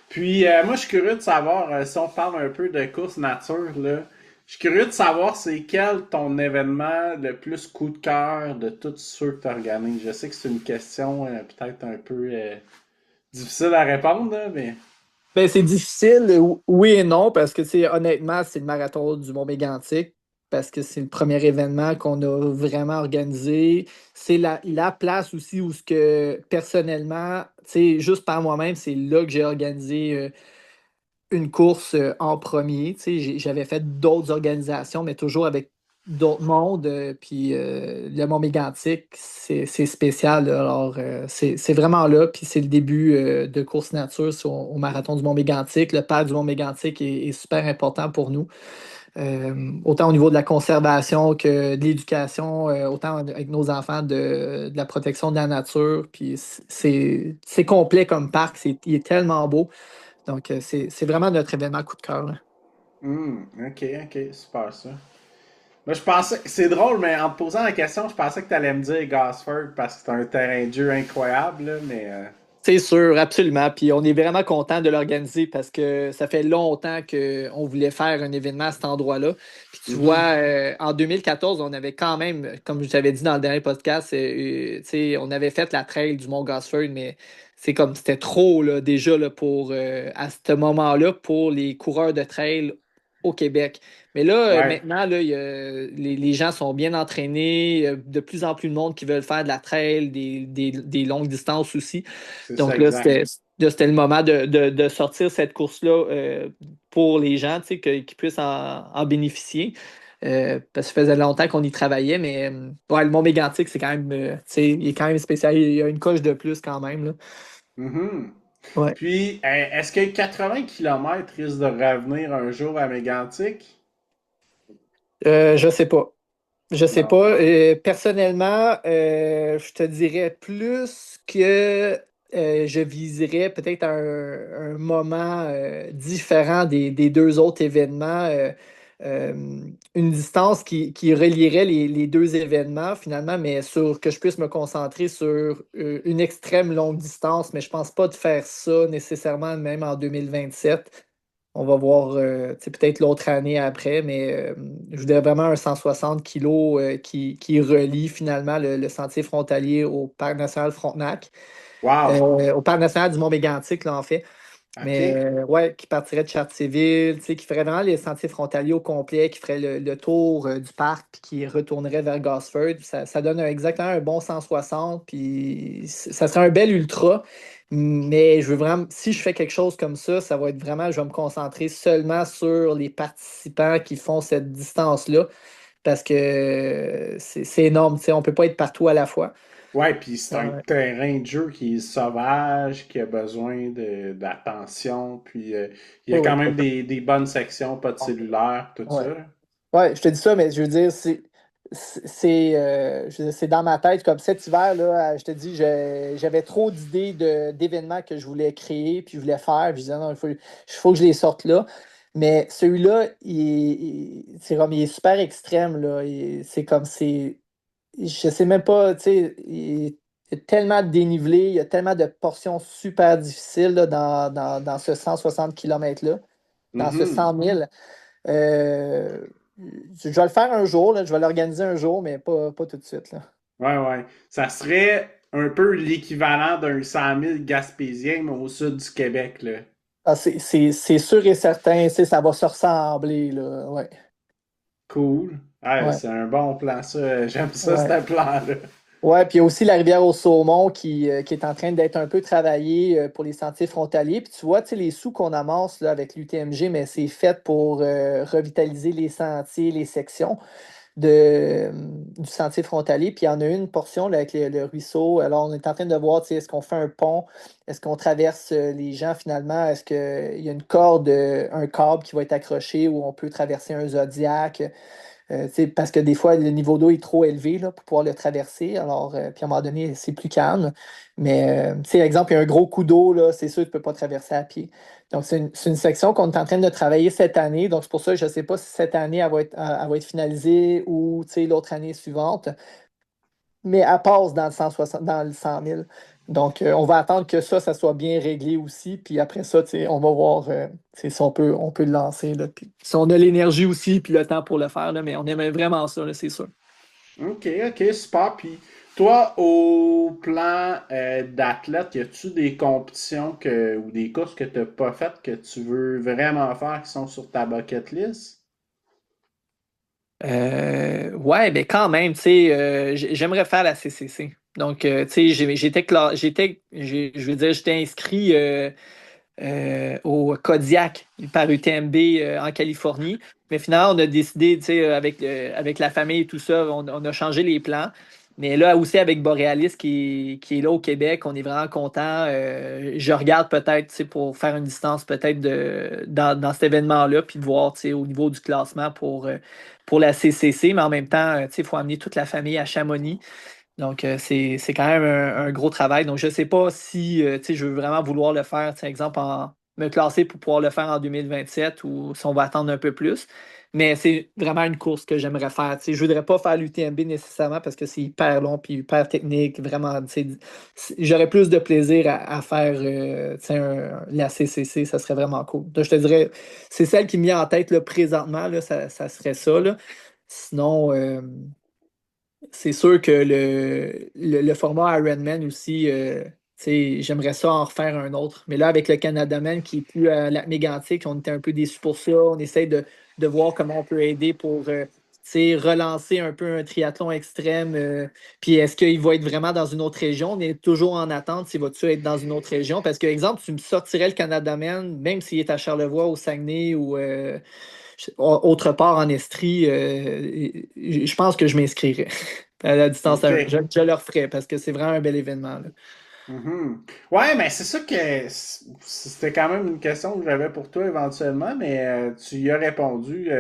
Puis moi, je suis curieux de savoir, si on parle un peu de course nature, là, je suis curieux de savoir c'est quel ton événement le plus coup de cœur de tous ceux que tu organises. Je sais que c'est une question peut-être un peu difficile à répondre, là, mais. Ben, c'est difficile, oui et non, parce que honnêtement, c'est le marathon du Mont Mégantic, parce que c'est le premier événement qu'on a vraiment organisé. C'est la place aussi où ce que personnellement, juste par moi-même, c'est là que j'ai organisé une course en premier. J'avais fait d'autres organisations, mais toujours avec d'autres mondes. Puis le Mont Mégantic, c'est spécial, là. Alors, c'est vraiment là. Puis c'est le début de course nature au marathon du Mont Mégantic. Le père du Mont Mégantic est super important pour nous. Autant au niveau de la conservation que de l'éducation, autant avec nos enfants de la protection de la nature. Puis c'est complet comme parc. Il est tellement beau. Donc, c'est vraiment notre événement coup de cœur, là. Ok, ok, super ça. Moi, je pensais, c'est drôle, mais en te posant la question, je pensais que tu allais me dire Gosford parce que c'est un terrain de jeu incroyable, là, mais. C'est sûr, absolument. Puis on est vraiment content de l'organiser parce que ça fait longtemps qu'on voulait faire un événement à cet endroit-là. Puis tu vois, Mhm. en 2014, on avait quand même, comme je t'avais dit dans le dernier podcast, tu sais, on avait fait la trail du Mont Gosford, mais c'est comme c'était trop là, déjà là, pour à ce moment-là pour les coureurs de trail au Québec. Mais là, Ouais, maintenant, là, les gens sont bien entraînés, de plus en plus de monde qui veulent faire de la trail, des longues distances aussi. c'est ça, Donc là, exact. c'était le moment de sortir cette course-là pour les gens, tu sais, qu'ils puissent en bénéficier. Parce que ça faisait longtemps qu'on y travaillait, mais ouais, le Mont Mégantic, c'est quand même, tu sais, il est quand même spécial. Il y a une coche de plus quand même, là. Mhm. Ouais. Puis, est-ce que 80 km risque de revenir un jour à Mégantic? Je sais pas. Je sais Non. pas. Personnellement, je te dirais plus que je viserais peut-être un moment différent des deux autres événements, euh, une distance qui relierait les deux événements finalement, mais sur que je puisse me concentrer sur une extrême longue distance, mais je pense pas de faire ça nécessairement même en 2027. On va voir tu sais, peut-être l'autre année après, mais je voudrais vraiment un 160 kilos qui relie finalement le sentier frontalier au Parc national Frontenac, Wow. au Parc national du Mont-Mégantic, là, en fait. Mais OK. ouais, qui partirait de Charteville, tu sais, qui ferait vraiment les sentiers frontaliers au complet, qui ferait le tour du parc, puis qui retournerait vers Gosford. Ça donne exactement un bon 160, puis ça serait un bel ultra. Mais je veux vraiment, si je fais quelque chose comme ça va être vraiment, je vais me concentrer seulement sur les participants qui font cette distance-là, parce que c'est énorme, tu sais, on ne peut pas être partout à la fois. Ouais, puis c'est un Ouais, terrain de jeu qui est sauvage, qui a besoin d'attention, puis il y a oui, quand oui. même des bonnes sections, pas de cellulaire, tout Ouais. ça. Ouais, je te dis ça, mais je veux dire, je veux dire, c'est dans ma tête. Comme cet hiver, là, je te dis, j'avais trop d'idées d'événements que je voulais créer, puis je voulais faire. Puis je disais, non, il faut que je les sorte là. Mais celui-là, c'est comme, il est super extrême, là. C'est comme, je sais même pas, tu sais, il y a tellement de dénivelé, il y a tellement de portions super difficiles là, dans ce 160 km-là, dans ce Mhm. 100 000. Euh, je vais le faire un jour, là, je vais l'organiser un jour, mais pas tout de suite, là. Ouais, ouais. Ça serait un peu l'équivalent d'un 100 000 gaspésien, mais au sud du Québec, là. Ah, c'est sûr et certain, tu sais, ça va se ressembler, là. Ouais, Cool. Ouais, ouais, c'est un bon plan, ça. J'aime ça, ouais. ce plan-là. Ouais, puis il y a aussi la rivière au Saumon qui est en train d'être un peu travaillée pour les sentiers frontaliers. Puis tu vois, tu sais, les sous qu'on amasse là, avec l'UTMG, mais c'est fait pour revitaliser les sentiers, les sections du sentier frontalier. Puis il y en a une portion là, avec le ruisseau. Alors, on est en train de voir, tu sais, est-ce qu'on fait un pont? Est-ce qu'on traverse les gens finalement? Est-ce qu'il y a une corde, un câble qui va être accroché où on peut traverser un zodiaque? Tu sais, parce que des fois, le niveau d'eau est trop élevé là, pour pouvoir le traverser. Alors, puis à un moment donné, c'est plus calme. Mais, tu sais, exemple, il y a un gros coup d'eau, là, c'est sûr que tu ne peux pas traverser à pied. Donc, c'est une section qu'on est en train de travailler cette année. Donc, c'est pour ça que je ne sais pas si cette année, elle va être finalisée ou, tu sais, l'autre année suivante. Mais elle passe dans le 160, dans le 100 000. Donc, on va attendre que ça soit bien réglé aussi. Puis après ça, tu sais, on va voir tu sais, si on peut le lancer. Là. Puis, si on a l'énergie aussi, puis le temps pour le faire, là, mais on aimerait vraiment ça, là, c'est sûr. OK, super. Puis toi, au plan d'athlète, y a-tu des compétitions ou des courses que t'as pas faites que tu veux vraiment faire qui sont sur ta bucket list? Ouais, ben quand même, tu sais, j'aimerais faire la CCC. Donc, tu sais, je veux dire, j'étais inscrit au Kodiak par UTMB en Californie. Mais finalement, on a décidé, tu sais, avec la famille et tout ça, on a changé les plans. Mais là aussi avec Borealis qui est là au Québec, on est vraiment content. Je regarde peut-être, tu sais, pour faire une distance peut-être dans cet événement-là, puis de voir, tu sais, au niveau du classement pour la CCC. Mais en même temps, tu sais, il faut amener toute la famille à Chamonix. Donc, c'est quand même un gros travail. Donc, je ne sais pas si tu sais, je veux vraiment vouloir le faire, tu sais, exemple, me classer pour pouvoir le faire en 2027 ou si on va attendre un peu plus. Mais c'est vraiment une course que j'aimerais faire. Tu sais, je ne voudrais pas faire l'UTMB nécessairement parce que c'est hyper long puis hyper technique. Vraiment, tu sais, j'aurais plus de plaisir à faire tu sais, la CCC. Ça serait vraiment cool. Donc, je te dirais, c'est celle qui me vient en tête là, présentement. Là, ça serait ça. Là. Sinon, c'est sûr que le format Ironman aussi, tu sais, j'aimerais ça en refaire un autre. Mais là, avec le Canadaman qui est plus à lac mégantic, on était un peu déçus pour ça. On essaye de voir comment on peut aider pour tu sais, relancer un peu un triathlon extrême. Puis est-ce qu'il va être vraiment dans une autre région? On est toujours en attente s'il va-tu être dans une autre région. Parce que, exemple, tu me sortirais le Canadaman, même s'il est à Charlevoix, au Saguenay ou autre part en Estrie, je pense que je m'inscrirais à la distance. OK. Je le referais parce que c'est vraiment un bel événement. Là. Mhm. Ouais, mais c'est ça que c'était quand même une question que j'avais pour toi éventuellement, mais tu y as répondu.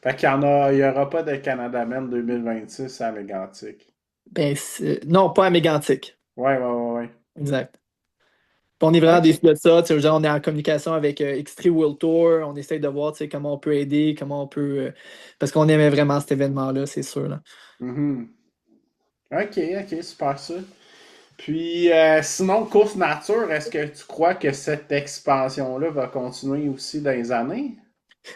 Fait qu'il il y aura pas de Canada Men 2026 à Mégantic. Ben, non, pas à Mégantic. Ouais. Exact. Puis on est vraiment OK. déçus de ça. Tu sais, je veux dire, on est en communication avec X3 World Tour. On essaye de voir tu sais, comment on peut aider, comment on peut. Parce qu'on aimait vraiment cet événement-là, c'est sûr. Là. Mhm. OK, super ça. Puis sinon, course nature, est-ce que tu crois que cette expansion-là va continuer aussi dans les années?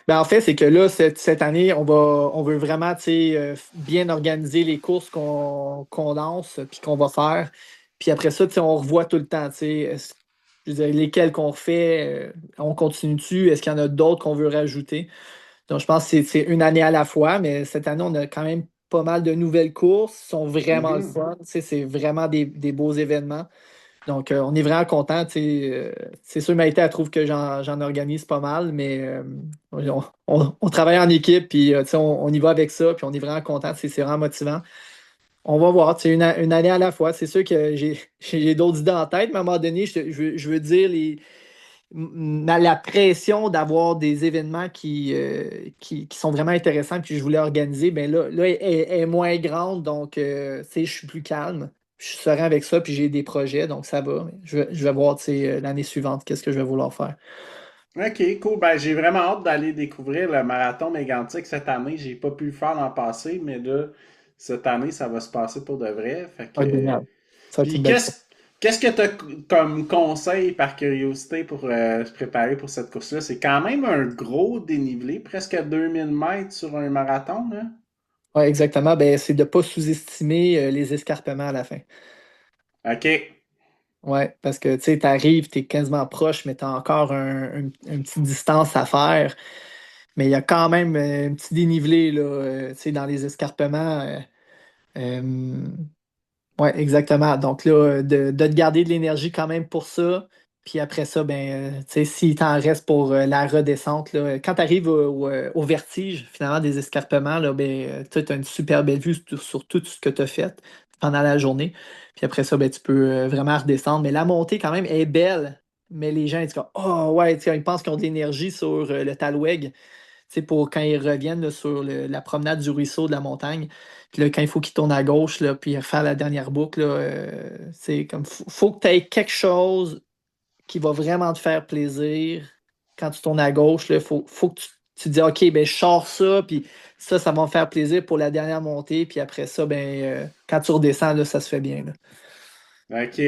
Ben, en fait, c'est que là, cette année, on veut vraiment tu sais, bien organiser les courses qu'on lance puis qu'on va faire. Puis après ça, tu sais, on revoit tout le temps. Tu sais, je veux dire, lesquels qu'on refait, on continue dessus. Est-ce qu'il y en a d'autres qu'on veut rajouter? Donc, je pense que c'est une année à la fois, mais cette année, on a quand même pas mal de nouvelles courses. Qui sont vraiment le Mhm. fun. Tu sais, c'est vraiment des beaux événements. Donc, on est vraiment content. Tu sais, c'est sûr, Maïté, elle trouve que j'en organise pas mal, mais on travaille en équipe, puis tu sais, on y va avec ça, puis on est vraiment content. C'est vraiment motivant. On va voir, tu sais, une année à la fois. C'est sûr que j'ai d'autres idées en tête, mais à un moment donné, je veux dire la pression d'avoir des événements qui sont vraiment intéressants puis que je voulais organiser, ben là est moins grande, donc tu sais, je suis plus calme. Je suis serein avec ça, puis j'ai des projets, donc ça va. Je vais voir tu sais, l'année suivante, qu'est-ce que je vais vouloir faire. OK, cool. Ben, j'ai vraiment hâte d'aller découvrir le marathon mégantic cette année. J'ai pas pu le faire l'an passé, mais là, cette année, ça va se passer pour de vrai. Fait Ça va être que... génial. Ça va être Puis une belle fois. qu'est-ce que tu as comme conseil par curiosité pour se préparer pour cette course-là? C'est quand même un gros dénivelé, presque 2000 mètres sur un marathon, hein? Ouais, exactement. Ben, c'est de ne pas sous-estimer les escarpements à la fin. OK. Ouais, parce que tu sais, t'arrives, t'es quasiment proche, mais t'as encore une petite distance à faire. Mais il y a quand même un petit dénivelé là, tu sais, dans les escarpements. Euh, ouais, exactement. Donc là, de te garder de l'énergie quand même pour ça. Puis après ça, ben, tu sais, s'il t'en reste pour la redescente, là, quand tu arrives au vertige, finalement, des escarpements, là, ben, tu as une super belle vue sur tout ce que tu as fait pendant la journée. Puis après ça, ben, tu peux vraiment redescendre. Mais la montée, quand même, est belle. Mais les gens, ils disent, comme, oh ouais, tu sais, ils pensent qu'ils ont de l'énergie sur le Talweg sais, pour quand ils reviennent là, sur la promenade du ruisseau de la montagne. Puis là, quand il faut qu'ils tournent à gauche, là, puis faire la dernière boucle, là, c'est comme faut que tu aies quelque chose qui va vraiment te faire plaisir. Quand tu tournes à gauche, il faut que tu te dis OK, ben je sors ça, puis ça va me faire plaisir pour la dernière montée. Puis après ça, ben quand tu redescends, là, ça se fait bien. Là. OK.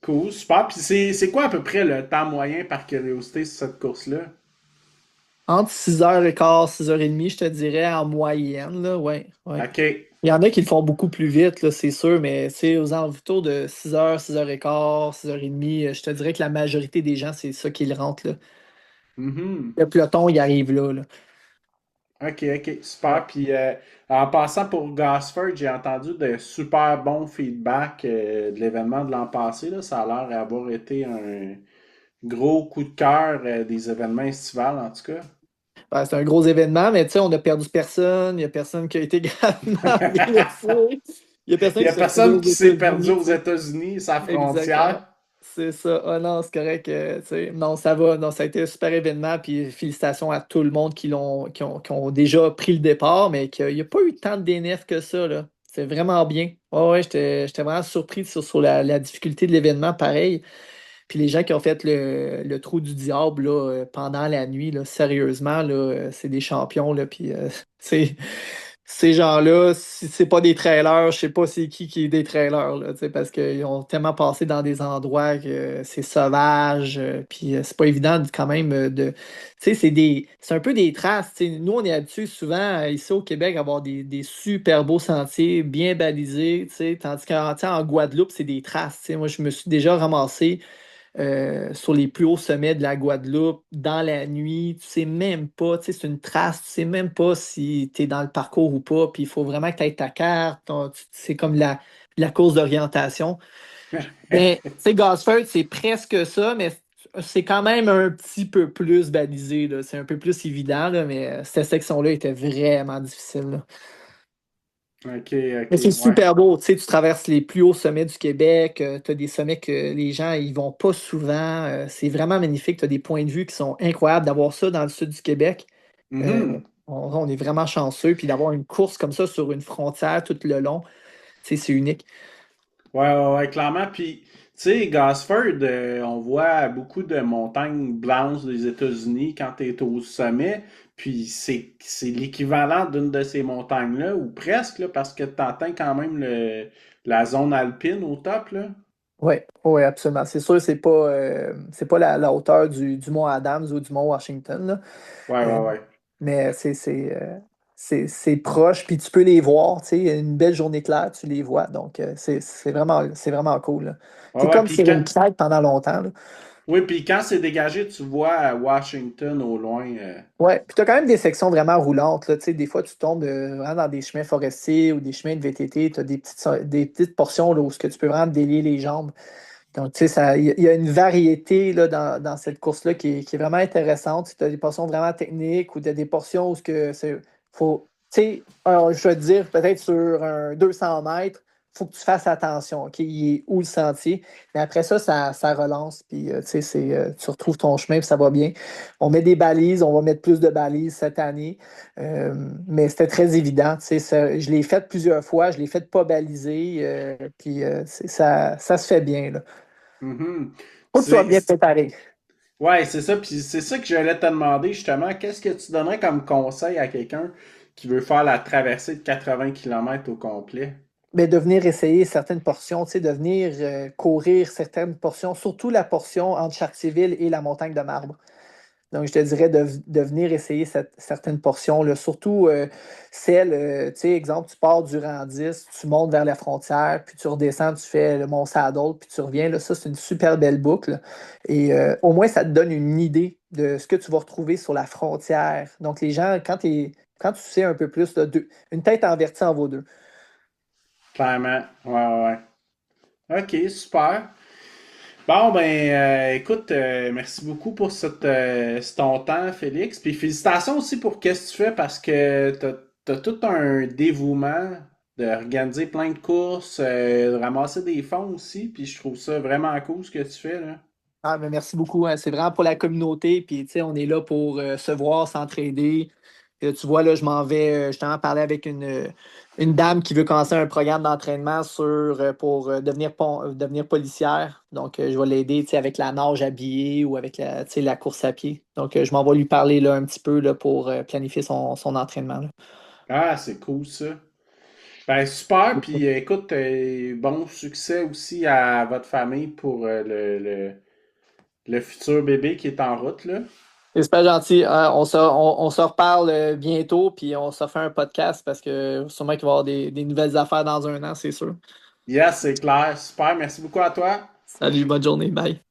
Cool, super. Puis c'est quoi à peu près le temps moyen par curiosité sur cette course-là? Entre 6h15, 6h30, je te dirais en moyenne, là, ouais, ouais. OK. Il y en a qui le font beaucoup plus vite, là, c'est sûr, mais c'est aux alentours de 6h, 6h15, 6h30. Je te dirais que la majorité des gens, c'est ça qu'ils rentrent, là. Mhm. Le peloton, il arrive là, là. OK, Ouais. super. Puis en passant pour Gosford, j'ai entendu de super bons feedbacks de l'événement de l'an passé, là. Ça a l'air d'avoir été un gros coup de cœur des événements estivales, en tout cas. Ouais, c'est un gros événement, mais tu sais, on a perdu personne. Il n'y a personne qui a été gravement blessé. Il y a Il personne n'y qui a s'est perdu personne aux qui s'est perdu États-Unis, tu aux sais. États-Unis, sa Exactement. frontière. C'est ça. Oh non, c'est correct. Tu sais. Non, ça va. Non, ça a été un super événement. Puis félicitations à tout le monde qui ont déjà pris le départ, mais qu'il n'y a pas eu tant de DNF que ça, là. C'est vraiment bien. Ouais, ouais, j'étais vraiment surpris sur la difficulté de l'événement, pareil. Puis les gens qui ont fait le trou du diable là, pendant la nuit, là, sérieusement, là, c'est des champions. Là, puis c'est- ces gens-là, si c'est pas des trailers, je sais pas c'est qui est des trailers, là, tu sais, parce qu'ils ont tellement passé dans des endroits que c'est sauvage, puis c'est pas évident quand même de. Tu sais, c'est un peu des traces. Tu sais. Nous, on est habitués souvent ici au Québec à avoir des super beaux sentiers bien balisés, tu sais, tandis qu'en tu sais, en Guadeloupe, c'est des traces. Tu sais. Moi, je me suis déjà ramassé sur les plus hauts sommets de la Guadeloupe, dans la nuit, tu sais même pas, tu sais, c'est une trace, tu sais même pas si tu es dans le parcours ou pas, puis il faut vraiment que tu aies ta carte, c'est comme la course d'orientation. Mais, tu sais, Gosford, c'est presque ça, mais c'est quand même un petit peu plus balisé, là. C'est un peu plus évident, là, mais cette section-là était vraiment difficile, là. OK, Mais c'est ouais. super beau, tu sais, tu traverses les plus hauts sommets du Québec, tu as des sommets que les gens ils vont pas souvent, c'est vraiment magnifique, tu as des points de vue qui sont incroyables d'avoir ça dans le sud du Québec. Euh, Mhm. on est vraiment chanceux, puis d'avoir une course comme ça sur une frontière tout le long, tu sais, c'est unique. Ouais, clairement. Puis, tu sais, Gosford, on voit beaucoup de montagnes blanches des États-Unis quand tu es au sommet. Puis, c'est l'équivalent d'une de ces montagnes-là, ou presque, là, parce que tu atteins quand même la zone alpine au top, là. Oui, oui, absolument. C'est sûr, c'est pas la hauteur du mont Adams ou du mont Washington, là. Euh, Ouais. mais c'est proche, puis tu peux les voir, tu sais, une belle journée claire, tu les vois. Donc, c'est vraiment cool, là. C'est Ouais, comme puis sur une crête pendant longtemps, là. oui, puis quand c'est dégagé, tu vois Washington au loin. Ouais, puis tu as quand même des sections vraiment roulantes, là. Tu sais, des fois, tu tombes vraiment dans des chemins forestiers ou des chemins de VTT. Tu as des petites portions là, où ce que tu peux vraiment délier les jambes. Donc, tu sais, il y a une variété là, dans cette course-là qui est vraiment intéressante. Tu as des portions vraiment techniques ou tu as des portions où ce que c'est. Faut, tu sais, je vais te dire, peut-être sur un 200 mètres, il faut que tu fasses attention. OK? Il est où le sentier? Mais après ça, ça relance. Puis, tu sais, tu retrouves ton chemin puis ça va bien. On met des balises, on va mettre plus de balises cette année. Euh, mais c'était très évident. Tu sais, je l'ai fait plusieurs fois, je l'ai fait pas baliser. Puis, ça se fait bien, là. Mhm. Faut que tu sois C'est, bien préparé. ouais, c'est ça. Puis c'est ça que j'allais te demander justement. Qu'est-ce que tu donnerais comme conseil à quelqu'un qui veut faire la traversée de 80 kilomètres au complet? Mais de venir essayer certaines portions, tu sais, de venir courir certaines portions, surtout la portion entre Chartier-Ville et la montagne de Marbre. Donc, je te dirais de venir essayer certaines portions, là, surtout celles, tu sais, exemple, tu pars du rang 10, tu montes vers la frontière, puis tu redescends, tu fais le Mont Saddle, puis tu reviens. Là, ça, c'est une super belle boucle. Et au moins, ça te donne une idée de ce que tu vas retrouver sur la frontière. Donc, les gens, quand tu sais un peu plus, là, une tête en verti en vaut deux. Clairement. Ouais. OK, super. Bon, ben, écoute, merci beaucoup pour ce ton temps, Félix. Puis félicitations aussi pour ce que tu fais parce que t'as tout un dévouement d'organiser plein de courses, de ramasser des fonds aussi. Puis je trouve ça vraiment cool ce que tu fais, là. Ah, mais merci beaucoup. Hein. C'est vraiment pour la communauté. Puis, tu sais, on est là pour se voir, s'entraider. Tu vois, là, je m'en vais justement parler avec une dame qui veut commencer un programme d'entraînement pour devenir policière. Donc, je vais l'aider, tu sais, avec la nage habillée ou avec tu sais, la course à pied. Donc, je m'en vais lui parler là, un petit peu là, pour planifier son entraînement. Là. Ah, c'est cool ça. Ben super, puis écoute, bon succès aussi à votre famille pour le futur bébé qui est en route, là. C'est super gentil. On se reparle bientôt, puis on se fait un podcast parce que sûrement qu'il va y avoir des nouvelles affaires dans un an, c'est sûr. Yes, c'est clair. Super. Merci beaucoup à toi. Salut, bonne journée, bye.